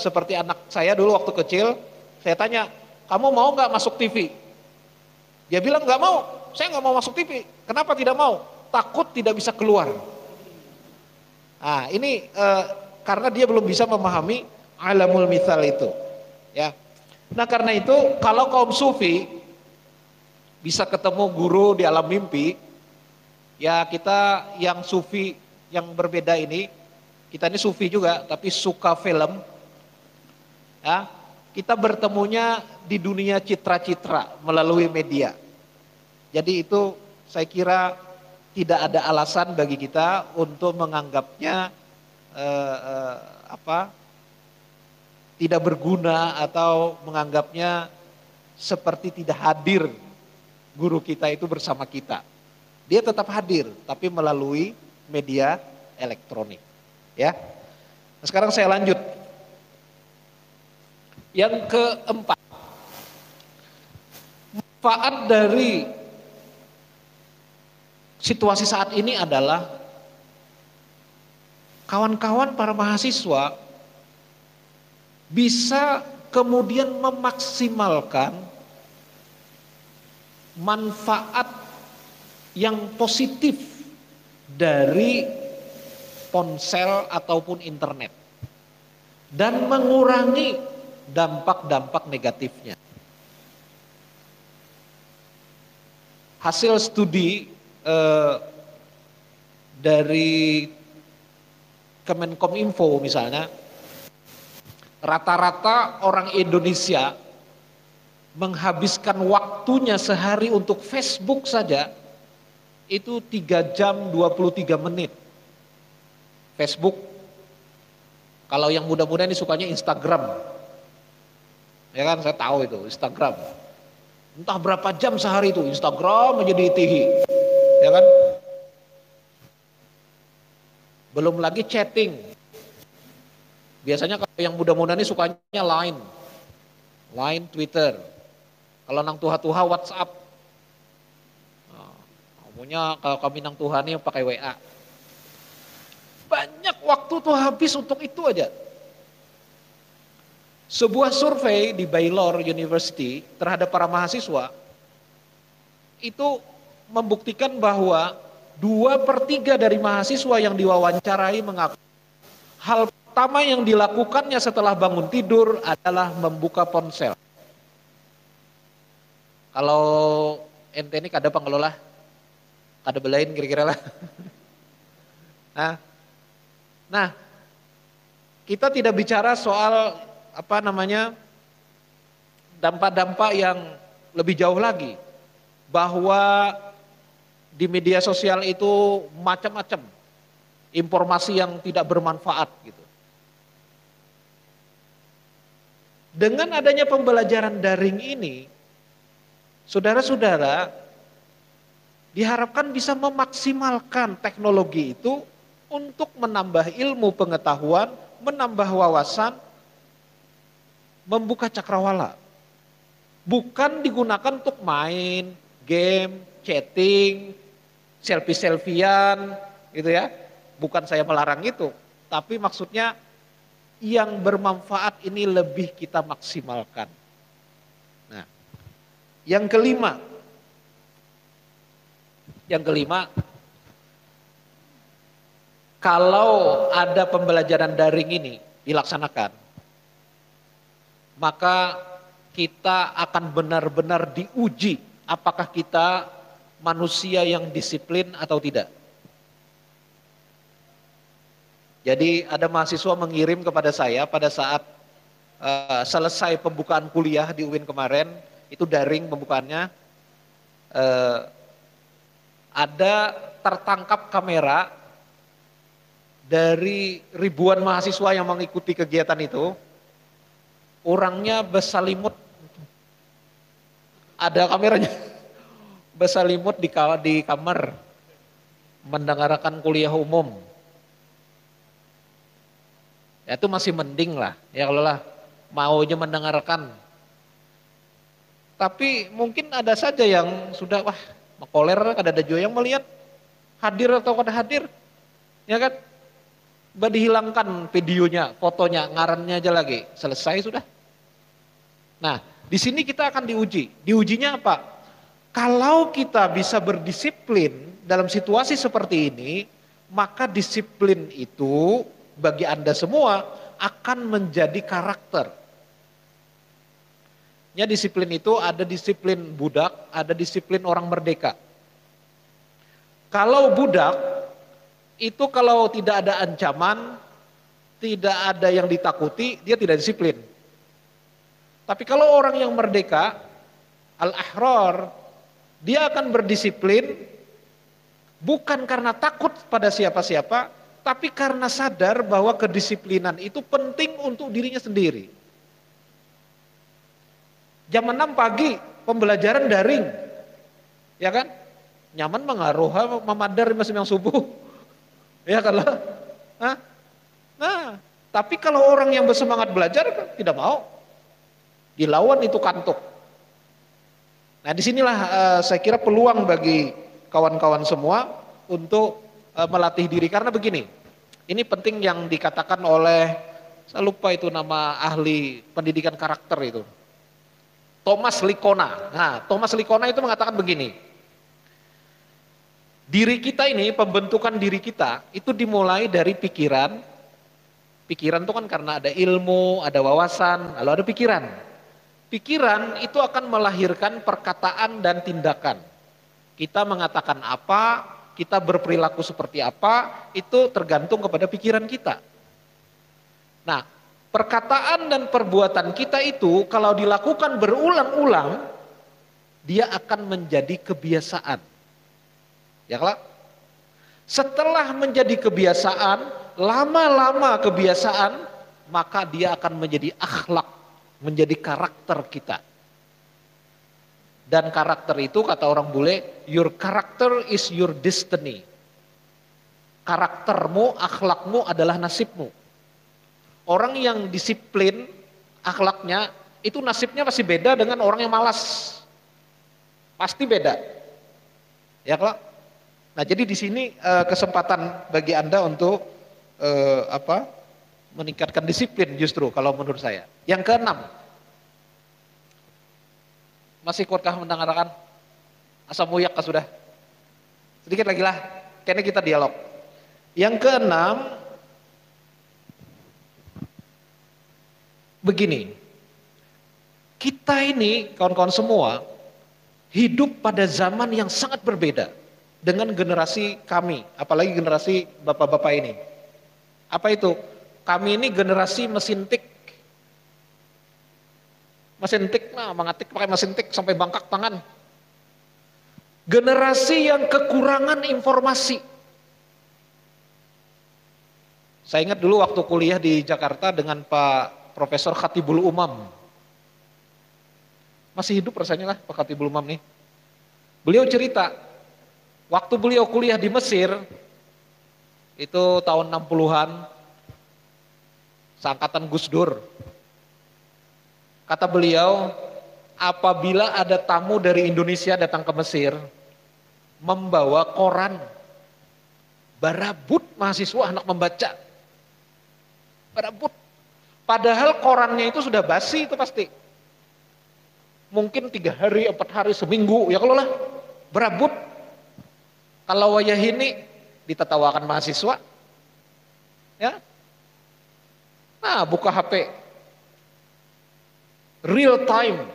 seperti anak saya dulu waktu kecil, saya tanya, "Kamu mau nggak masuk TV?" Dia bilang nggak mau, saya nggak mau masuk TV. Kenapa tidak mau? Takut tidak bisa keluar. Nah, ini karena dia belum bisa memahami alamul mithal itu, ya. Nah, karena itu kalau kaum sufi bisa ketemu guru di alam mimpi, ya kita yang sufi yang berbeda ini, kita ini sufi juga tapi suka film, ya. Kita bertemunya di dunia citra-citra melalui media. Jadi itu saya kira tidak ada alasan bagi kita untuk menganggapnya tidak berguna atau menganggapnya seperti tidak hadir guru kita itu bersama kita. Dia tetap hadir tapi melalui media elektronik, ya. Nah, sekarang saya lanjut. Yang keempat, manfaat dari situasi saat ini adalah kawan-kawan para mahasiswa bisa kemudian memaksimalkan manfaat yang positif dari ponsel ataupun internet dan mengurangi dampak-dampak negatifnya. Hasil studi dari Kemenkominfo misalnya, rata-rata orang Indonesia menghabiskan waktunya sehari untuk Facebook saja itu 3 jam 23 menit. Facebook. Kalau yang muda-muda ini sukanya Instagram. Ya kan, saya tahu itu Instagram. Entah berapa jam sehari itu Instagram menjadi tinggi. Ya kan? Belum lagi chatting. Biasanya kalau yang muda-muda ini sukanya Line, Twitter. Kalau nang tuha-tuha WhatsApp. Nah, kalau kami nang tuha nih pakai WA. Banyak Waktu tuh habis untuk itu aja. Sebuah survei di Baylor University terhadap para mahasiswa itu membuktikan bahwa 2/3 dari mahasiswa yang diwawancarai mengaku hal pertama yang dilakukannya setelah bangun tidur adalah membuka ponsel. Kalau ente ini kada pengelola, kada belain kira-kira lah. Nah, kita tidak bicara soal dampak-dampak yang lebih jauh lagi, bahwa di media sosial itu macam-macam informasi yang tidak bermanfaat gitu. Dengan adanya pembelajaran daring ini, saudara-saudara, diharapkan bisa memaksimalkan teknologi itu untuk menambah ilmu pengetahuan, menambah wawasan, membuka cakrawala. Bukan digunakan untuk main, game, chatting, selfie-selfian gitu ya. Bukan saya melarang itu, tapi maksudnya yang bermanfaat ini lebih kita maksimalkan. Nah, yang kelima, kalau ada pembelajaran daring ini dilaksanakan, maka kita akan benar-benar diuji apakah kita manusia yang disiplin atau tidak. Jadi ada mahasiswa mengirim kepada saya pada saat selesai pembukaan kuliah di UIN kemarin, itu daring pembukaannya, ada tertangkap kamera dari ribuan mahasiswa yang mengikuti kegiatan itu, orangnya berselimut, ada kameranya, berselimut di kamar mendengarkan kuliah umum. Ya itu masih mending lah, ya kalau lah maunya mendengarkan. Tapi mungkin ada saja yang sudah koler, ada juga yang melihat hadir atau kada hadir, ya kan? Dihilangkan videonya, fotonya, ngarannya aja lagi, selesai sudah. Nah, di sini kita akan diuji. Diujinya apa? Kalau kita bisa berdisiplin dalam situasi seperti ini, maka disiplin itu bagi Anda semua akan menjadi karakter. Ya, disiplin itu ada disiplin budak, ada disiplin orang merdeka. Kalau budak itu kalau tidak ada ancaman, tidak ada yang ditakuti, dia tidak disiplin. Tapi kalau orang yang merdeka, al-ahrar, dia akan berdisiplin bukan karena takut pada siapa-siapa, tapi karena sadar bahwa kedisiplinan itu penting untuk dirinya sendiri. Jam 6 pagi pembelajaran daring, ya kan? Nyaman mengaruh memadar masih yang subuh, ya kan lah. Nah, tapi kalau orang yang bersemangat belajar tidak mau, dilawan itu kantuk. Nah disinilah saya kira peluang bagi kawan-kawan semua untuk melatih diri, karena begini, ini penting yang dikatakan oleh, saya lupa itu nama ahli pendidikan karakter itu, Thomas Lickona. Nah Thomas Lickona itu mengatakan begini, diri kita ini, pembentukan diri kita itu dimulai dari pikiran. Pikiran itu kan karena ada ilmu, ada wawasan, lalu ada pikiran. Pikiran itu akan melahirkan perkataan dan tindakan. Kita mengatakan apa, kita berperilaku seperti apa, itu tergantung kepada pikiran kita. Nah, perkataan dan perbuatan kita itu kalau dilakukan berulang-ulang, dia akan menjadi kebiasaan. Ya kan? Setelah menjadi kebiasaan, lama-lama kebiasaan, maka dia akan menjadi akhlak, menjadi karakter kita. Dan karakter itu kata orang bule, your character is your destiny. Karaktermu, akhlakmu adalah nasibmu. Orang yang disiplin akhlaknya, itu nasibnya pasti beda dengan orang yang malas. Pasti beda. Ya kalau. Nah jadi di sini kesempatan bagi Anda untuk apa? Meningkatkan disiplin justru kalau menurut saya. Yang keenam, masih kuatkah mendengarkan? Asam muyak kah sudah? Sedikit lagi lah, kayaknya kita dialog. Yang keenam, begini, kita ini kawan-kawan semua hidup pada zaman yang sangat berbeda dengan generasi kami, apalagi generasi bapak-bapak ini. Apa itu? Kami ini generasi mesin tik. Mesin tik, nah mengetik pakai mesin tik sampai bangkak tangan. Generasi yang kekurangan informasi. Saya ingat dulu waktu kuliah di Jakarta dengan Pak Profesor Khatibul Umam. Masih hidup rasanya lah Pak Khatibul Umam nih. Beliau cerita, waktu beliau kuliah di Mesir, itu tahun 60-an, seangkatan Gus Dur. Kata beliau, apabila ada tamu dari Indonesia datang ke Mesir, membawa koran, barabut mahasiswa anak membaca. Barabut. Padahal korannya itu sudah basi itu pasti. Mungkin 3 hari, 4 hari, seminggu, ya kalau lah. Barabut. Kalau wayah ini ditertawakan mahasiswa. Ya. Nah, buka HP. Real time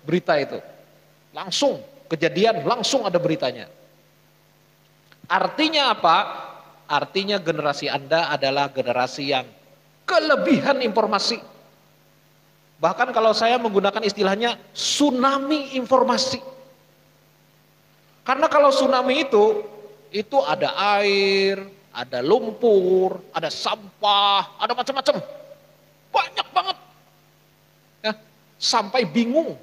berita itu. Langsung kejadian, langsung ada beritanya. Artinya apa? Artinya generasi Anda adalah generasi yang kelebihan informasi. Bahkan kalau saya menggunakan istilahnya tsunami informasi. Karena kalau tsunami itu ada air, ada lumpur, ada sampah, ada macam-macam. Banyak banget. Ya, sampai bingung.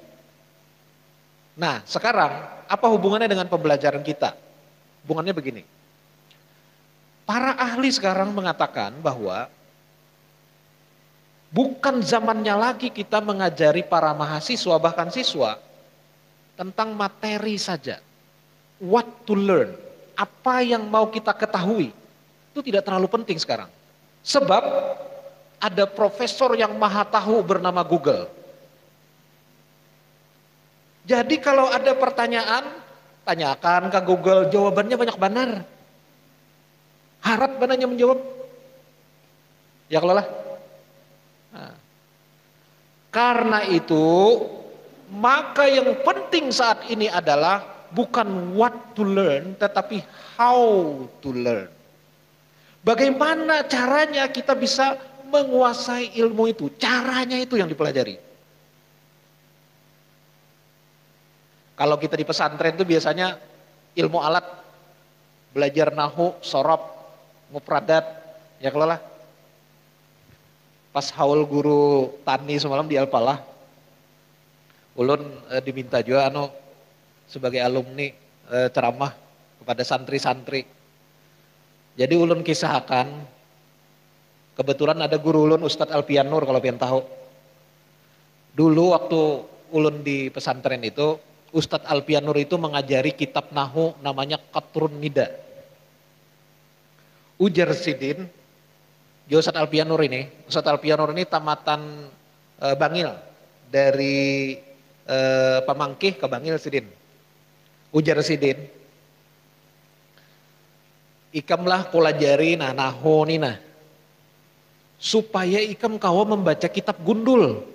Nah, sekarang apa hubungannya dengan pembelajaran kita? Hubungannya begini. Para ahli sekarang mengatakan bahwa bukan zamannya lagi kita mengajari para mahasiswa bahkan siswa tentang materi saja. What to learn. Apa yang mau kita ketahui. Itu tidak terlalu penting sekarang. Sebab ada profesor yang maha tahu bernama Google. Jadi kalau ada pertanyaan, tanyakan ke Google, jawabannya banyak benar. Harap bananya menjawab. Ya kalau lah. Nah. Karena itu, maka yang penting saat ini adalah bukan what to learn, tetapi how to learn. Bagaimana caranya kita bisa menguasai ilmu itu? Caranya itu yang dipelajari. Kalau kita di pesantren itu biasanya ilmu alat, belajar nahu, sorob, mupradat, ya kalau lah. Pas haul guru tani semalam di Alpalah, ulun diminta juga sebagai alumni ceramah kepada santri-santri. Jadi ulun kisahkan, kebetulan ada guru ulun Ustadz Alpian Nur kalau pian tahu. Dulu waktu ulun di pesantren itu, Ustadz Alpian Nur itu mengajari kitab nahu namanya Qatrun Nida. Ujar Sidin, Ustadz Alpian Nur ini tamatan Bangil, dari Pamangkih ke Bangil Sidin. Ujar Sidin, ikamlah pelajari nahu nina, supaya ikam kawa membaca kitab gundul.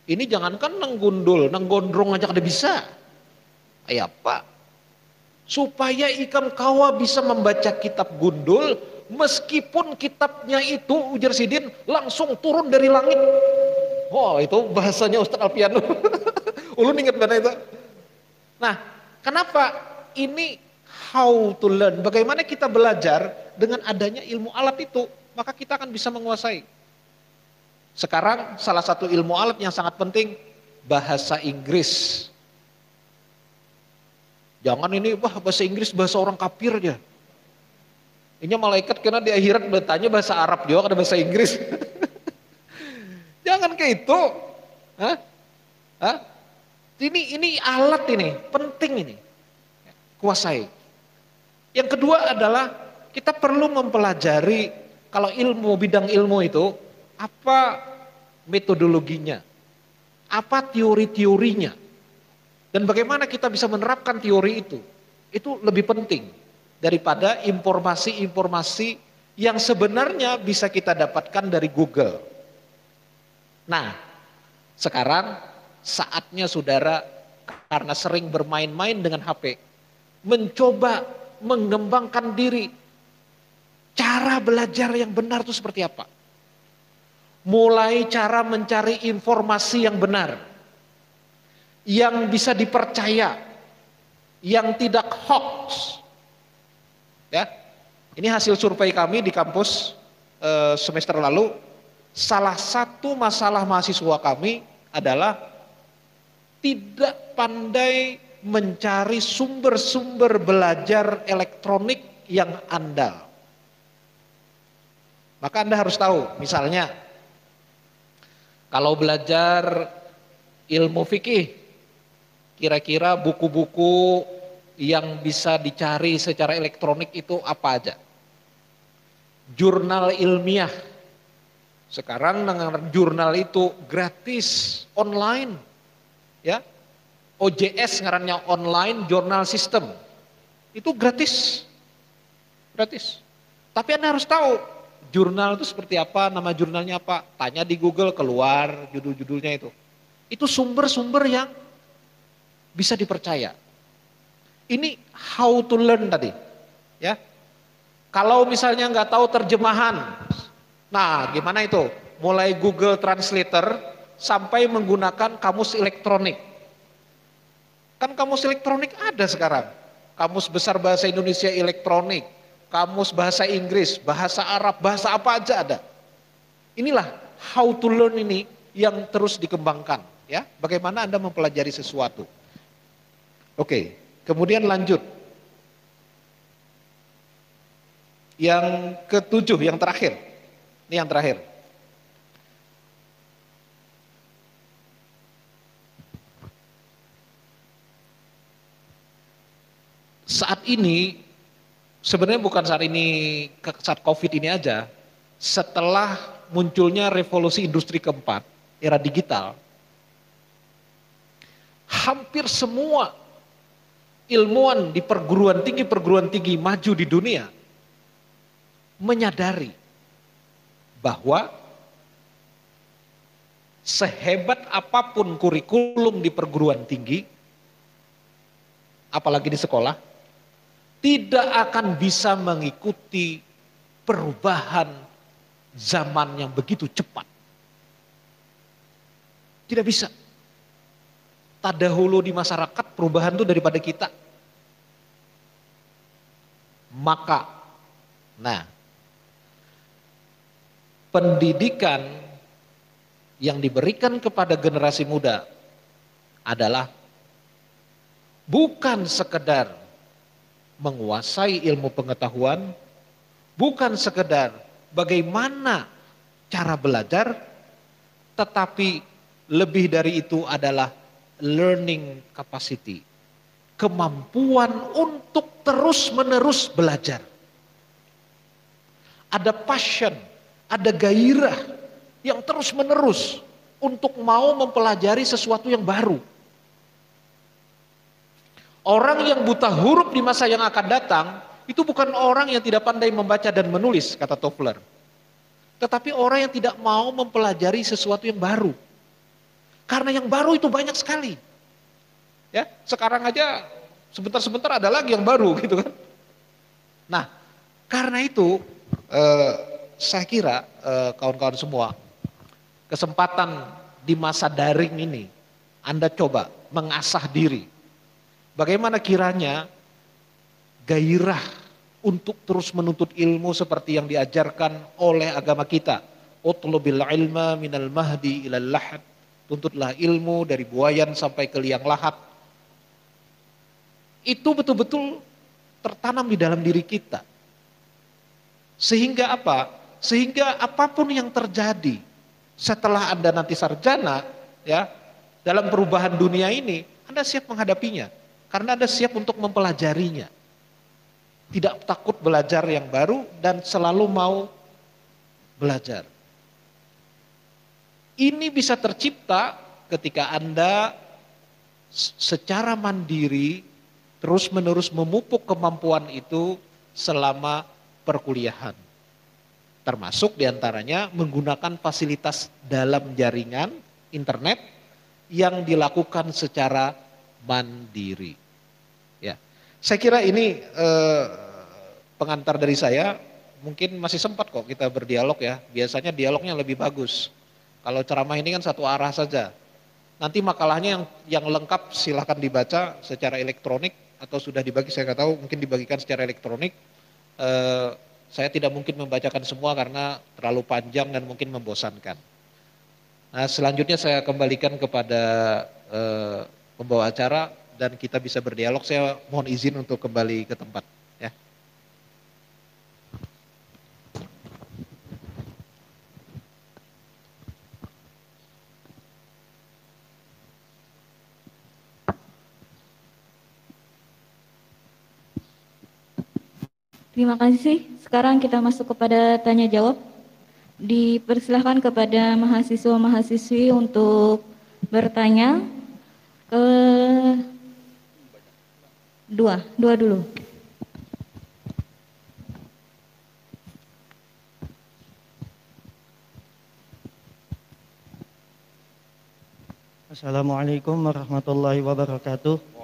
Ini jangankan nang gundul, nang gondrong aja kada bisa. Ayah apa? Supaya ikam kawa bisa membaca kitab gundul, meskipun kitabnya itu ujar Sidin langsung turun dari langit. Oh itu bahasanya Ustadz Alpian. Ulun ingat mana itu. Nah kenapa ini how to learn? Bagaimana kita belajar dengan adanya ilmu alat itu, maka kita akan bisa menguasai. Sekarang salah satu ilmu alat yang sangat penting, bahasa Inggris. Jangan ini bahasa Inggris bahasa orang kafir aja. Ini malaikat karena di akhirat bertanya bahasa Arab juga ada bahasa Inggris. Jangan kayak itu. Hah? Hah? Ini alat ini, penting ini. Kuasai. Yang kedua adalah Kita perlu mempelajari kalau ilmu, bidang ilmu itu, apa metodologinya, apa teori-teorinya, dan bagaimana kita bisa menerapkan teori itu lebih penting daripada informasi-informasi yang sebenarnya bisa kita dapatkan dari Google. Nah, sekarang saatnya saudara, karena sering bermain-main dengan HP, mencoba mengembangkan diri. Cara belajar yang benar itu seperti apa? Mulai cara mencari informasi yang benar, yang bisa dipercaya, yang tidak hoax. Ya, ini hasil survei kami di kampus semester lalu. Salah satu masalah mahasiswa kami adalah tidak pandai mencari sumber-sumber belajar elektronik yang andal. Maka Anda harus tahu, misalnya kalau belajar ilmu fikih, kira-kira buku-buku yang bisa dicari secara elektronik itu apa aja? Jurnal ilmiah. Sekarang dengan jurnal itu gratis, online. Ya. OJS ngarannya online journal system. Itu gratis. Gratis. Tapi Anda harus tahu jurnal itu seperti apa, nama jurnalnya apa. Tanya di Google, keluar judul-judulnya itu. Itu sumber-sumber yang bisa dipercaya. Ini how to learn tadi. Ya. Kalau misalnya nggak tahu terjemahan, nah gimana itu? Mulai Google Translator sampai menggunakan kamus elektronik. Kan kamus elektronik ada sekarang. Kamus Besar Bahasa Indonesia elektronik, kamus bahasa Inggris, bahasa Arab, bahasa apa aja ada. Inilah how to learn ini yang terus dikembangkan. Ya, bagaimana Anda mempelajari sesuatu. Oke, kemudian lanjut. Yang ketujuh, yang terakhir. Ini yang terakhir. Saat ini, sebenarnya bukan saat ini, saat COVID ini aja, setelah munculnya revolusi industri keempat, era digital, hampir semua ilmuwan di perguruan tinggi maju di dunia menyadari bahwa sehebat apapun kurikulum di perguruan tinggi, apalagi di sekolah, tidak akan bisa mengikuti perubahan zaman yang begitu cepat. Tidak bisa. Tak dahulu di masyarakat perubahan itu daripada kita. Maka, pendidikan yang diberikan kepada generasi muda adalah bukan sekedar menguasai ilmu pengetahuan, bukan sekedar bagaimana cara belajar, tetapi lebih dari itu adalah learning capacity, kemampuan untuk terus-menerus belajar. Ada passion, ada gairah yang terus-menerus untuk mau mempelajari sesuatu yang baru. Orang yang buta huruf di masa yang akan datang, itu bukan orang yang tidak pandai membaca dan menulis, kata Toffler. Tetapi orang yang tidak mau mempelajari sesuatu yang baru. Karena yang baru itu banyak sekali. Ya, sekarang aja sebentar-sebentar ada lagi yang baru gitu kan. Nah, karena itu saya kira kawan-kawan semua, kesempatan di masa daring ini Anda coba mengasah diri. Bagaimana kiranya gairah untuk terus menuntut ilmu seperti yang diajarkan oleh agama kita. Utlubil ilma minal mahdi ilal lahad. Tuntutlah ilmu dari buayan sampai ke liang lahat. Itu betul-betul tertanam di dalam diri kita. Sehingga apa? Sehingga apapun yang terjadi setelah Anda nanti sarjana, ya, dalam perubahan dunia ini, Anda siap menghadapinya. Karena Anda siap untuk mempelajarinya. tidak takut belajar yang baru dan selalu mau belajar. Ini bisa tercipta ketika Anda secara mandiri terus-menerus memupuk kemampuan itu selama perkuliahan. Termasuk diantaranya menggunakan fasilitas dalam jaringan internet yang dilakukan secara mandiri. Ya, saya kira ini pengantar dari saya. Mungkin masih sempat kok kita berdialog ya. Biasanya dialognya lebih bagus. Kalau ceramah ini kan satu arah saja. Nanti makalahnya yang lengkap silahkan dibaca secara elektronik atau sudah dibagi, saya nggak tahu, mungkin dibagikan secara elektronik. Saya tidak mungkin membacakan semua karena terlalu panjang dan mungkin membosankan. Nah, selanjutnya saya kembalikan kepada pembawa acara dan kita bisa berdialog. Saya mohon izin untuk kembali ke tempat. Ya. Terima kasih. Sekarang kita masuk kepada tanya jawab. Dipersilahkan kepada mahasiswa-mahasiswi untuk bertanya. Dua dulu. Assalamualaikum warahmatullahi wabarakatuh.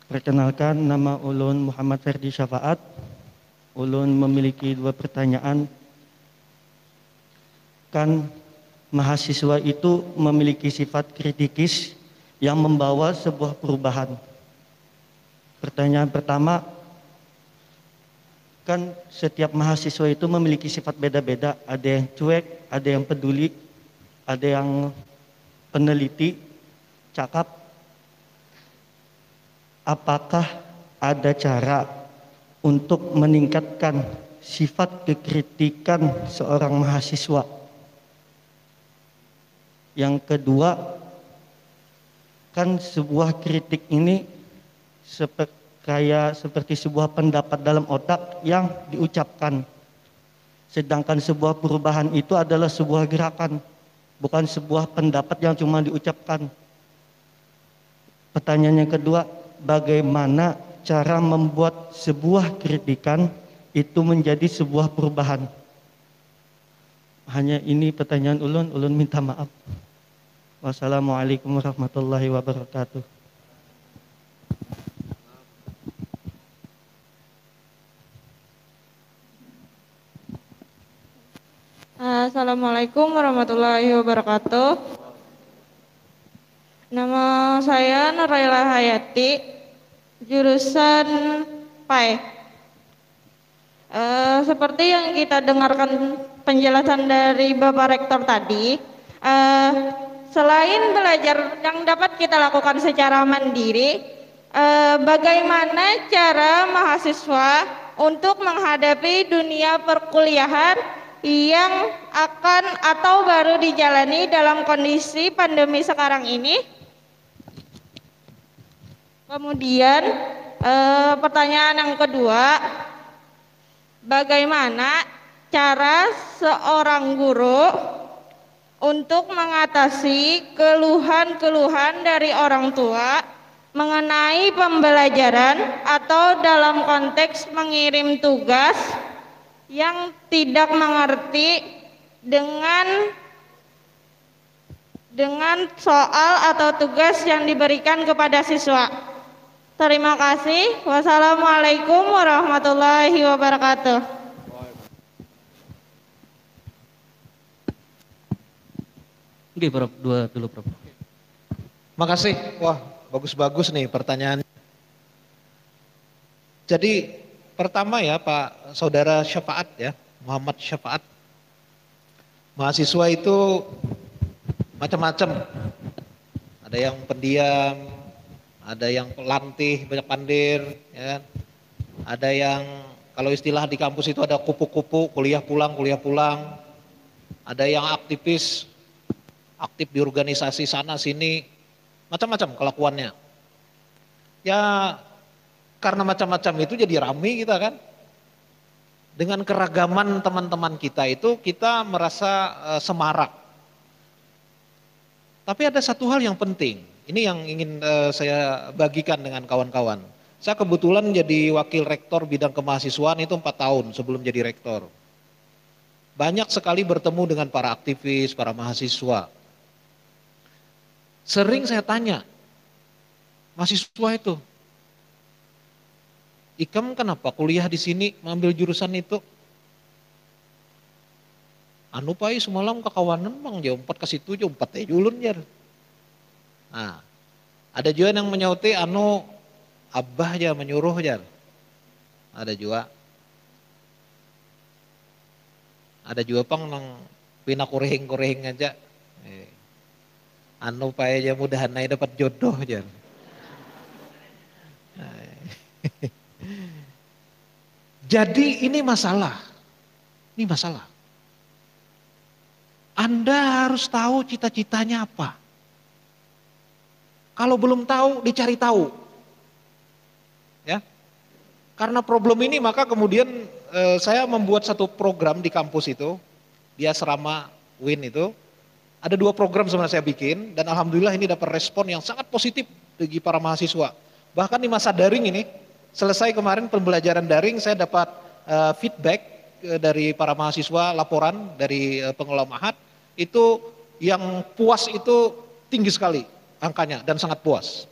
Perkenalkan, nama ulun Muhammad Ferdi Syafaat. Ulun memiliki 2 pertanyaan. Kan mahasiswa itu memiliki sifat kritikis yang membawa sebuah perubahan. Pertanyaan pertama, kan setiap mahasiswa itu memiliki sifat beda-beda. Ada yang cuek, ada yang peduli, ada yang peneliti, cakap. Apakah ada cara untuk meningkatkan sifat kekritikan seorang mahasiswa? Yang kedua, kan sebuah kritik ini seperti sebuah pendapat dalam otak yang diucapkan. Sedangkan sebuah perubahan itu adalah sebuah gerakan, bukan sebuah pendapat yang cuma diucapkan. Pertanyaan yang kedua, bagaimana cara membuat sebuah kritikan itu menjadi sebuah perubahan? Hanya ini pertanyaan ulun minta maaf. Wassalamualaikum warahmatullahi wabarakatuh. Assalamualaikum warahmatullahi wabarakatuh. Nama saya Nuraila Hayati, jurusan PAI. Seperti yang kita dengarkan penjelasan dari Bapak Rektor tadi, selain belajar yang dapat kita lakukan secara mandiri, bagaimana cara mahasiswa untuk menghadapi dunia perkuliahan yang akan atau baru dijalani dalam kondisi pandemi sekarang ini? Kemudian pertanyaan yang kedua, bagaimana cara seorang guru untuk mengatasi keluhan-keluhan dari orang tua mengenai pembelajaran atau dalam konteks mengirim tugas yang tidak mengerti dengan soal atau tugas yang diberikan kepada siswa. Terima kasih. Wassalamualaikum warahmatullahi wabarakatuh. Oke, Prof. 2 dulu, Prof. Makasih. Wah, bagus-bagus nih pertanyaan. Jadi pertama ya Pak Saudara Syafaat ya, Muhammad Syafaat. Mahasiswa itu macam-macam. Ada yang pendiam, ada yang lantih, banyak pandir, ya kan? Ada yang kalau istilah di kampus itu ada kupu-kupu, kuliah pulang. Ada yang aktivis, aktif di organisasi sana sini, macam-macam kelakuannya. Ya Karena macam-macam itu jadi rame kita kan. Dengan keragaman teman-teman kita itu kita merasa semarak. Tapi ada satu hal yang penting. Ini yang ingin saya bagikan dengan kawan-kawan. Saya kebetulan jadi wakil rektor bidang kemahasiswaan itu 4 tahun sebelum jadi rektor. Banyak sekali bertemu dengan para aktivis, para mahasiswa. Sering saya tanya, mahasiswa itu, Ikam kenapa kuliah di sini mengambil jurusan itu? Anu pai semalam kekawanan mang jauh 4 ke situ jauh 4 teh julun jar. Nah, ada juga yang menyauti anu abah aja menyuruh jar. Ada juga. Ada juga pang nang pina korehing aja. Anu pai aja mudahan naik dapat jodoh jar. Jadi ini masalah. Ini masalah. Anda harus tahu cita-citanya apa. Kalau belum tahu, dicari tahu. Ya. Karena problem ini maka kemudian saya membuat satu program di kampus itu, di asrama WIN itu. Ada 2 program sebenarnya saya bikin dan alhamdulillah ini dapat respon yang sangat positif bagi para mahasiswa. Bahkan di masa daring ini, selesai kemarin pembelajaran daring saya dapat feedback dari para mahasiswa, laporan dari pengelola Mahat, itu yang puas itu tinggi sekali angkanya dan sangat puas.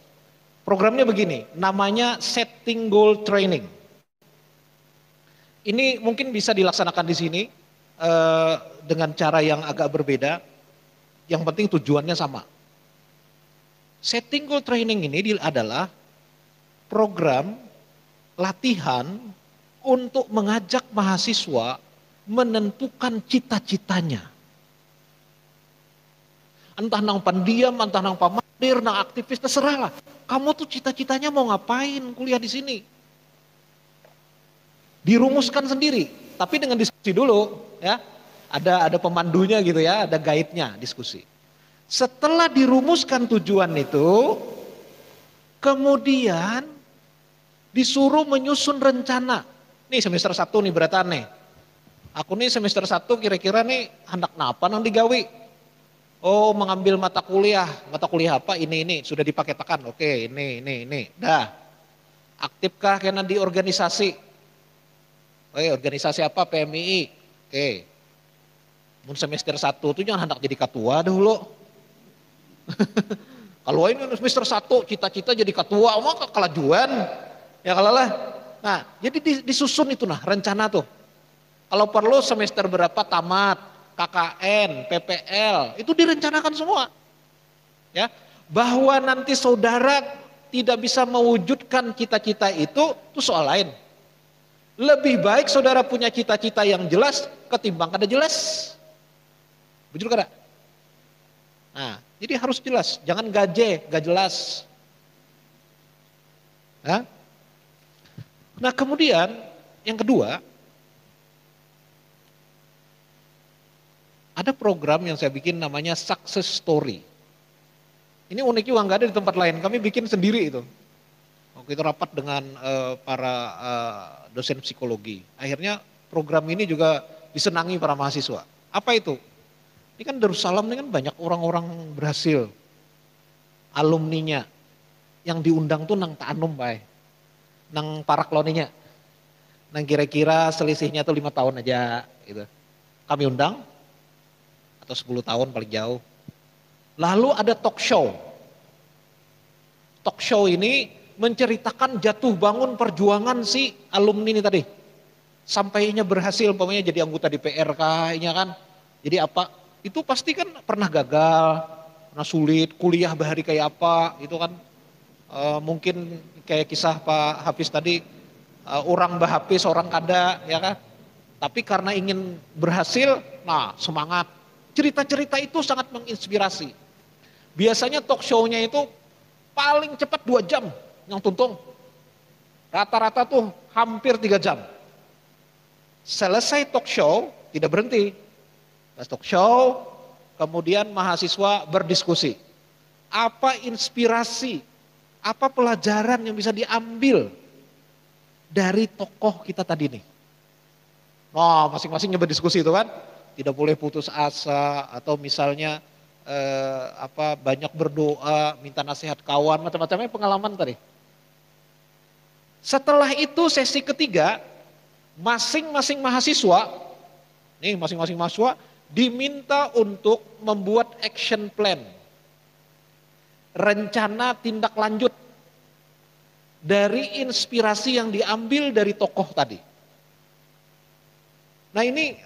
Programnya begini, namanya Setting Goal Training. Ini mungkin bisa dilaksanakan di sini dengan cara yang agak berbeda, yang penting tujuannya sama. Setting Goal Training ini adalah program latihan untuk mengajak mahasiswa menentukan cita-citanya. Entah nang pendiam, entah nang pamadir, nang aktivis, terserahlah. Kamu tuh cita-citanya mau ngapain kuliah di sini? Dirumuskan sendiri, tapi dengan diskusi dulu, ya. Ada pemandunya gitu ya, ada guide-nya diskusi. Setelah dirumuskan tujuan itu, kemudian disuruh menyusun rencana. Nih semester 1 nih berat aneh. Aku nih semester 1 kira-kira nih hendak napa nang digawi. Oh mengambil mata kuliah apa ini sudah dipaketakan. Oke ini. Dah. Aktifkah kena di organisasi? Oke organisasi apa PMII? Oke. Mun semester 1 tuh jangan hendak jadi ketua dulu. Kalau ini semester 1 cita-cita jadi ketua mah kelajuan. Ya kalau lah, nah jadi disusun itu nah rencana tuh. Kalau perlu semester berapa tamat, KKN, PPL, itu direncanakan semua. Ya, bahwa nanti saudara tidak bisa mewujudkan cita-cita itu soal lain. Lebih baik saudara punya cita-cita yang jelas ketimbang kada jelas. Betul kada? Nah, jadi harus jelas, jangan gaje, gak jelas. Nah, nah kemudian yang kedua, ada program yang saya bikin namanya Success Story. Ini unik juga nggak ada di tempat lain, kami bikin sendiri itu. Waktu itu rapat dengan para dosen psikologi. Akhirnya program ini juga disenangi para mahasiswa. Apa itu? Ini kan Darussalam ini kan banyak orang-orang berhasil, alumninya. Yang diundang tuh nang ta'anum bae. Nang parakloninya, nang kira-kira selisihnya tuh 5 tahun aja gitu. Kami undang, atau 10 tahun paling jauh. Lalu ada talk show. Talk show ini menceritakan jatuh bangun perjuangan si alumni ini tadi. Sampainya berhasil, umpamanya jadi anggota DPR kayaknya kan. Jadi apa, itu pasti kan pernah gagal, pernah sulit, kuliah bahari kayak apa, itu kan. Mungkin kayak kisah Pak Hafiz tadi, orang Mbah Hafiz orang kada ya kan, tapi karena ingin berhasil, nah semangat. Cerita-cerita itu sangat menginspirasi. Biasanya talk show-nya itu paling cepat 2 jam yang tuntung. Rata-rata tuh hampir 3 jam. Selesai talk show, tidak berhenti. Pas talk show, kemudian mahasiswa berdiskusi. Apa inspirasi, apa pelajaran yang bisa diambil dari tokoh kita tadi nih. Nah, masing-masing nyoba diskusi itu kan, tidak boleh putus asa atau misalnya banyak berdoa, minta nasihat kawan, macam-macamnya pengalaman tadi. Setelah itu sesi ketiga, masing-masing mahasiswa diminta untuk membuat action plan, rencana tindak lanjut dari inspirasi yang diambil dari tokoh tadi. Nah ini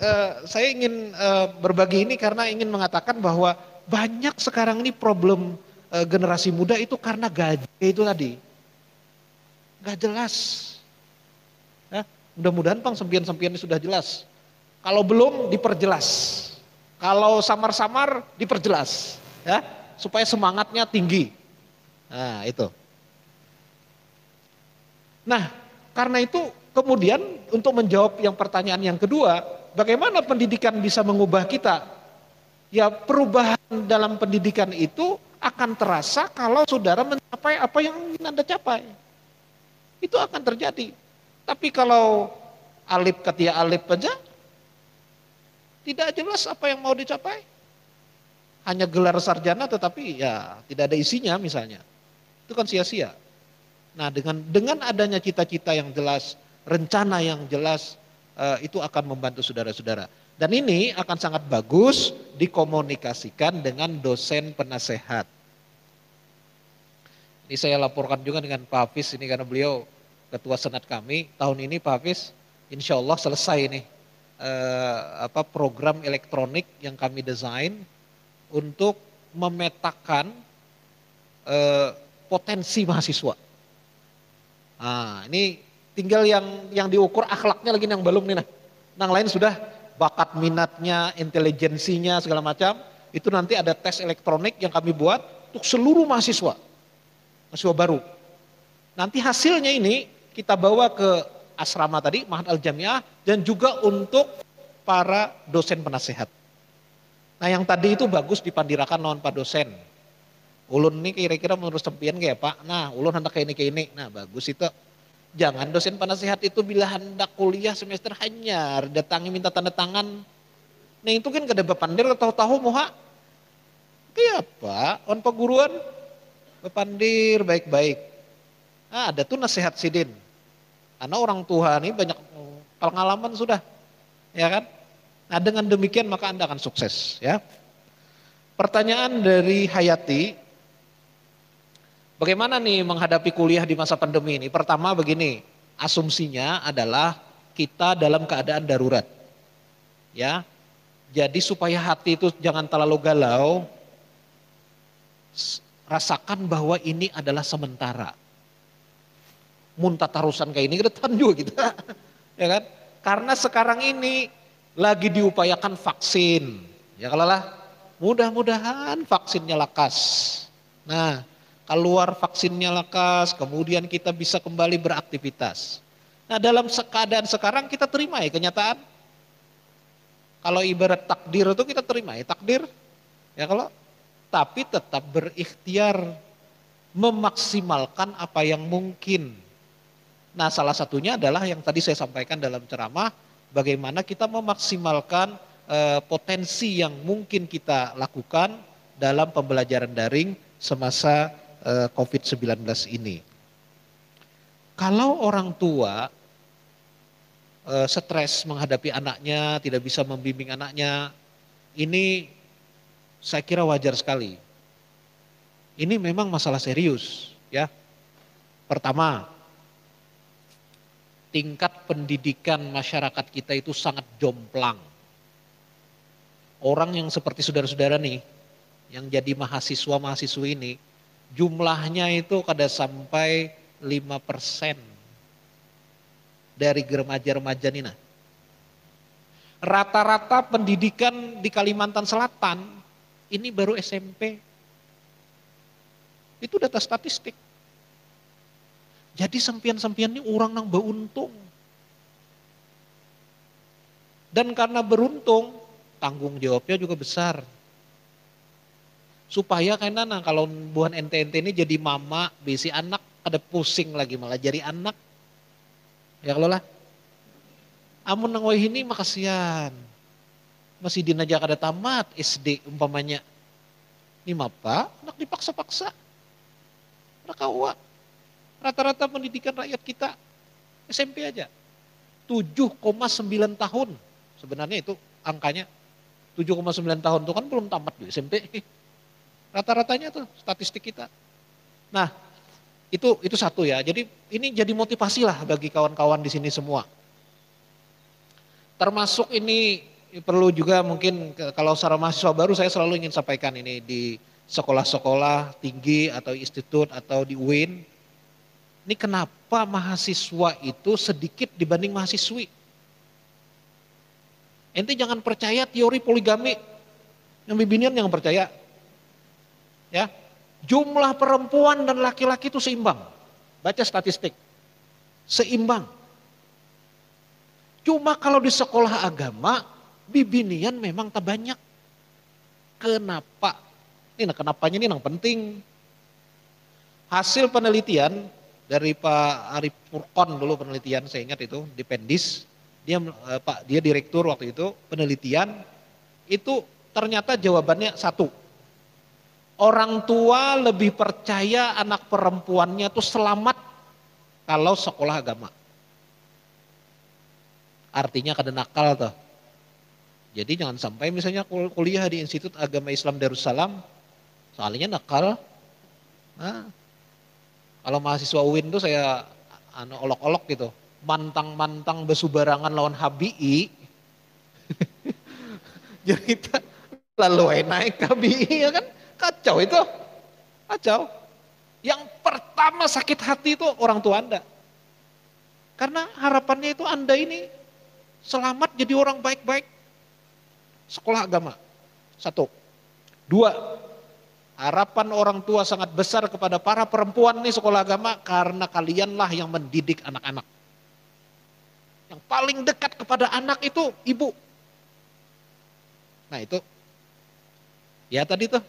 saya ingin berbagi ini karena ingin mengatakan bahwa banyak sekarang ini problem generasi muda itu karena gaji itu tadi. Gak jelas. Ya, mudah-mudahan Bang sempian-sempian ini sudah jelas. Kalau belum diperjelas. Kalau samar-samar diperjelas. Ya, supaya semangatnya tinggi. Nah itu. Nah karena itu kemudian untuk menjawab yang pertanyaan yang kedua, bagaimana pendidikan bisa mengubah kita? Ya perubahan dalam pendidikan itu akan terasa kalau saudara mencapai apa yang ingin Anda capai. Itu akan terjadi. Tapi kalau alif katia alif saja, tidak jelas apa yang mau dicapai. Hanya gelar sarjana tetapi ya tidak ada isinya misalnya. Itu kan sia-sia. Nah dengan adanya cita-cita yang jelas, rencana yang jelas, itu akan membantu saudara-saudara. Dan ini akan sangat bagus dikomunikasikan dengan dosen penasehat. Ini saya laporkan juga dengan Pak Hafiz ini karena beliau ketua senat kami. Tahun ini Pak Hafiz insya Allah selesai nih program elektronik yang kami desain untuk memetakan potensi mahasiswa. Nah ini tinggal yang diukur akhlaknya lagi yang belum nih nah. Yang lain sudah bakat minatnya, intelijensinya segala macam. Itu nanti ada tes elektronik yang kami buat untuk seluruh mahasiswa baru. Nanti hasilnya ini kita bawa ke asrama tadi, Ma'had Al-Jamiah, dan juga untuk para dosen penasehat. Nah yang tadi itu bagus dipandirakan lawan Pak dosen. Ulun ini kira-kira menurut sempian kayak Pak, nah ulun hendak kayak ini, nah bagus itu. Jangan dosen penasehat itu bila hendak kuliah semester hanya datangi minta tanda tangan. Nah itu kan kada bepandir tahu-tahu moha. Kayak apa? On peguruan bepandir baik-baik. Nah, ada tuh nasihat sidin. Karena orang tua nih banyak pengalaman sudah. Ya kan? Nah dengan demikian maka Anda akan sukses ya. Pertanyaan dari Hayati. Bagaimana nih menghadapi kuliah di masa pandemi ini? Pertama begini, asumsinya adalah kita dalam keadaan darurat. Ya. Jadi supaya hati itu jangan terlalu galau, rasakan bahwa ini adalah sementara. Muntah tarusan kayak ini kedepan juga kita. Ya kan? Karena sekarang ini lagi diupayakan vaksin. Ya kalau lah mudah-mudahan vaksinnya lakas. Nah, keluar vaksinnya lekas, kemudian kita bisa kembali beraktivitas. Nah dalam keadaan sekarang kita terima ya kenyataan. Kalau ibarat takdir itu kita terima ya takdir. Ya kalau tapi tetap berikhtiar memaksimalkan apa yang mungkin. Nah salah satunya adalah yang tadi saya sampaikan dalam ceramah, bagaimana kita memaksimalkan potensi yang mungkin kita lakukan dalam pembelajaran daring semasa COVID-19 ini. Kalau orang tua stres menghadapi anaknya, tidak bisa membimbing anaknya, ini saya kira wajar sekali. Ini memang masalah serius, ya. Pertama, tingkat pendidikan masyarakat kita itu sangat jomplang. Orang yang seperti saudara-saudara nih, yang jadi mahasiswa-mahasiswi ini, jumlahnya itu kada sampai 5% dari remaja-remaja ini. Nah. Rata-rata pendidikan di Kalimantan Selatan ini baru SMP. Itu data statistik. Jadi sempian-sempian ini orang yang beruntung. Dan karena beruntung, tanggung jawabnya juga besar. Supaya karena kalau buan ente-ente ini jadi mama, bisi anak, ada pusing lagi malah jadi anak. Ya kalau lah, amun nang ini makasian. Masih dina aja kada tamat SD umpamanya. Ini mapa, anak dipaksa-paksa. Rakawa. Rata-rata pendidikan rakyat kita SMP aja. 7,9 tahun. Sebenarnya itu angkanya 7,9 tahun itu kan belum tamat di SMP. Rata-ratanya tuh statistik kita. Nah, itu satu ya. Jadi ini jadi motivasi lah bagi kawan-kawan di sini semua. Termasuk ini perlu juga mungkin kalau secara mahasiswa baru saya selalu ingin sampaikan ini di sekolah-sekolah tinggi atau institut atau di UIN. Ini kenapa mahasiswa itu sedikit dibanding mahasiswi? Ente jangan percaya teori poligami. Yang bibinian yang percaya. Ya. Jumlah perempuan dan laki-laki itu seimbang. Baca statistik. Seimbang. Cuma kalau di sekolah agama, bibinian memang tak banyak. Kenapa? Ini kenapanya ini yang penting. Hasil penelitian dari Pak Arif Furqon dulu penelitian saya ingat itu di Pendis. Dia direktur waktu itu penelitian itu ternyata jawabannya satu. Orang tua lebih percaya anak perempuannya itu selamat kalau sekolah agama. Artinya kada nakal tuh. Jadi jangan sampai misalnya kuliah di Institut Agama Islam Darussalam soalnya nakal. Nah, kalau mahasiswa UIN tuh saya olok-olok gitu. Mantang-mantang besubarangan lawan HBI. Jadi kita lalu naik HBI ya kan. Kacau itu. Kacau. Yang pertama sakit hati itu orang tua Anda. Karena harapannya itu Anda ini selamat jadi orang baik-baik. Sekolah agama. 1. 2. Harapan orang tua sangat besar kepada para perempuan nih sekolah agama karena kalianlah yang mendidik anak-anak. Yang paling dekat kepada anak itu ibu. Nah itu. Ya tadi tuh.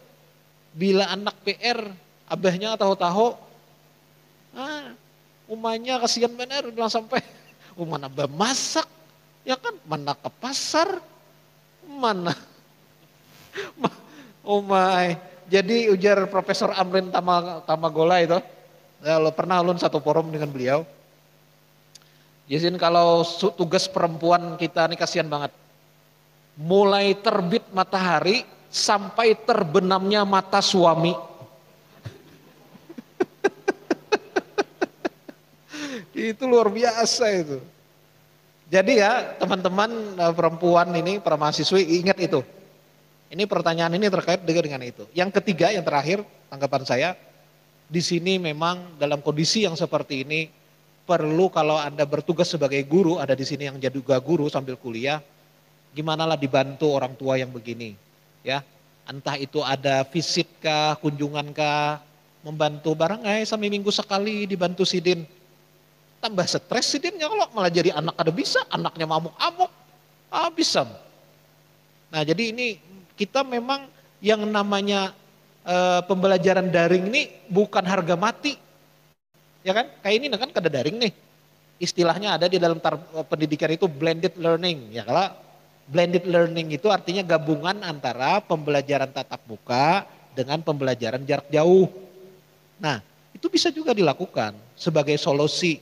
Bila anak PR, abahnya tahu-tahu. Umanya kasihan bener bilang sampai. Mana abah masak. Ya kan mana ke pasar. Mana. Oh my. Jadi ujar Profesor Amrin Tamagola itu, pernah ulun satu forum dengan beliau. Jadi kalau tugas perempuan kita ini kasihan banget. Mulai terbit matahari sampai terbenamnya mata suami. Itu luar biasa itu. Jadi ya teman-teman perempuan ini, para mahasiswi ingat itu. Ini pertanyaan ini terkait dengan itu. Yang ketiga, yang terakhir tanggapan saya, di sini memang dalam kondisi yang seperti ini perlu kalau Anda bertugas sebagai guru, ada di sini yang jadi juga guru sambil kuliah, gimana lah dibantu orang tua yang begini, ya. Entah itu ada visit kah, kunjungan kah, membantu barangkali sampai minggu sekali dibantu sidin. Tambah stres sidinnya kalau malah jadi anak ada bisa, anaknya mabuk-mabuk, bisa. Nah jadi ini kita memang yang namanya pembelajaran daring ini bukan harga mati. Ya kan? Kayak ini kan kada daring nih. Istilahnya ada di dalam pendidikan itu blended learning. Ya kalau blended learning itu artinya gabungan antara pembelajaran tatap muka dengan pembelajaran jarak jauh. Nah, itu bisa juga dilakukan sebagai solusi.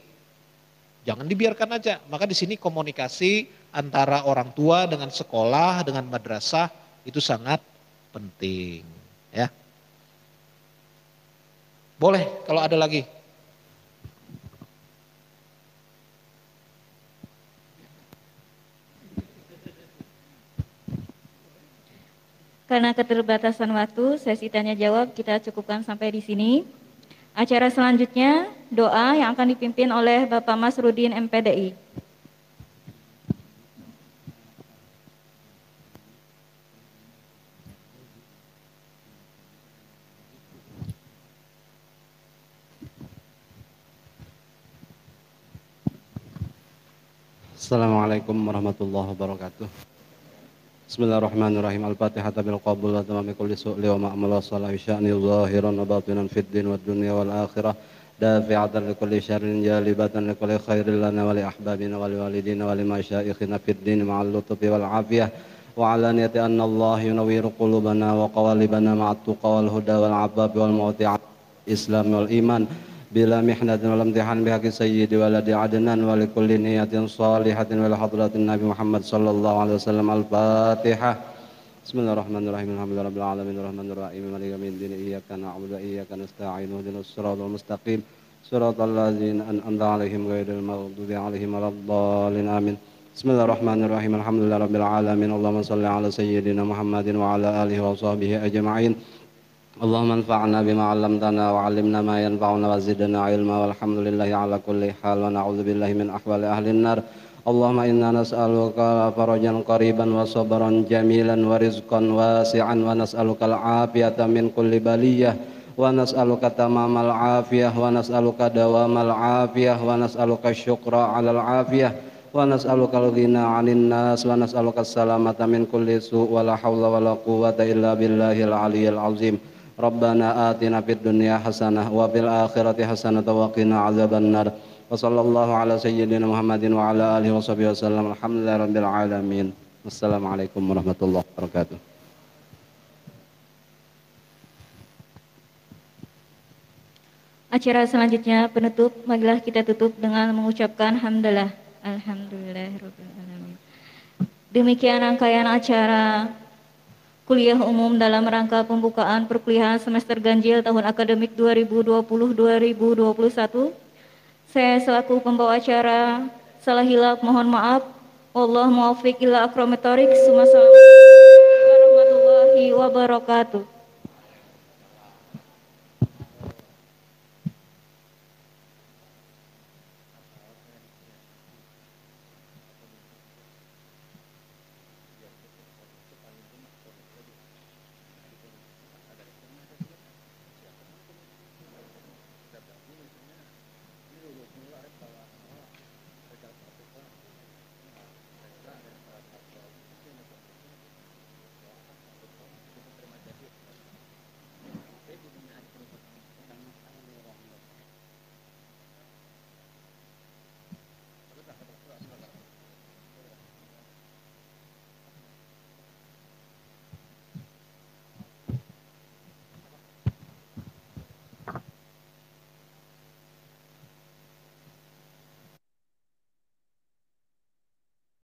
Jangan dibiarkan aja. Maka di sini komunikasi antara orang tua dengan sekolah, dengan madrasah itu sangat penting, ya. Boleh kalau ada lagi. Karena keterbatasan waktu, sesi tanya jawab kita cukupkan sampai di sini. Acara selanjutnya doa yang akan dipimpin oleh Bapak Masrudin MPDI. Assalamualaikum warahmatullahi wabarakatuh. Bismillahirrahmanirrahim. Al-Fatihah bil qabul wa tamami kulli su'li wa ma'amala salah sya'ni zahiran wa batinan fid din wa dunya wal akhirah. دافعة لكل شر جالبة لكل خير لنا ولأحبابنا ولوالدينا ولمشايخنا في الدين مع اللطف والعافية وعلانية أن الله ينوّر قلوبنا وقوالبنا مع التقى والهدى والعفاف والموت على الإسلام والإيمان بلا محنة ولا امتحان بحق سيد ولد عدنان ولكل نية صالحة ولحضرة النبي محمد صلى الله عليه وسلم. الفاتحة. بسم الله الرحمن الرحيم الحمد لله رب العالمين الرحمن الرحيم مالك يوم الدين إياك نعبد وإياك نستعين اهدنا الصراط المستقيم صراط الذين أنعمت عليهم غير المغضوب عليهم ولا الضالين آمين. بسم الله الرحمن الرحيم الحمد لله رب العالمين اللهم صل على سيدنا محمد وعلى آله وصحبه أجمعين. اللهم انفعنا بما علمتنا وعلمنا ما ينفعنا وزدنا علما والحمد لله على كل حال ونعوذ بالله من أحوال أهل النار. اللهم إنا نسألك فرجا قريبا وصبرا جميلا ورزقا واسعا ونسألك العافية من كل بلية ونسألك تمام العافية ونسألك دوام العافية ونسألك الشكر على العافية ونسألك الغنى عن الناس ونسألك السلامة من كل سوء ولا حول ولا قوة إلا بالله العلي العظيم. ربنا آتنا في الدنيا حسنة وفي الآخرة حسنة وقنا عذاب النار. وصلى الله على سيدنا محمد وعلى آله وصحبه وسلم. الحمد لله رب العالمين. Wassalamualaikum warahmatullahi wabarakatuh. Acara selanjutnya penutup, marilah kita tutup dengan mengucapkan hamdalah. Alhamdulillahirrahmanirrahim. Demikian rangkaian acara kuliah umum dalam rangka pembukaan perkuliahan semester ganjil tahun akademik 2020-2021. Saya selaku pembawa acara salah hilaf mohon maaf. Wallah muwaffiq ila aqrabit thoriq. Wassalamualaikum warahmatullahi wabarakatuh.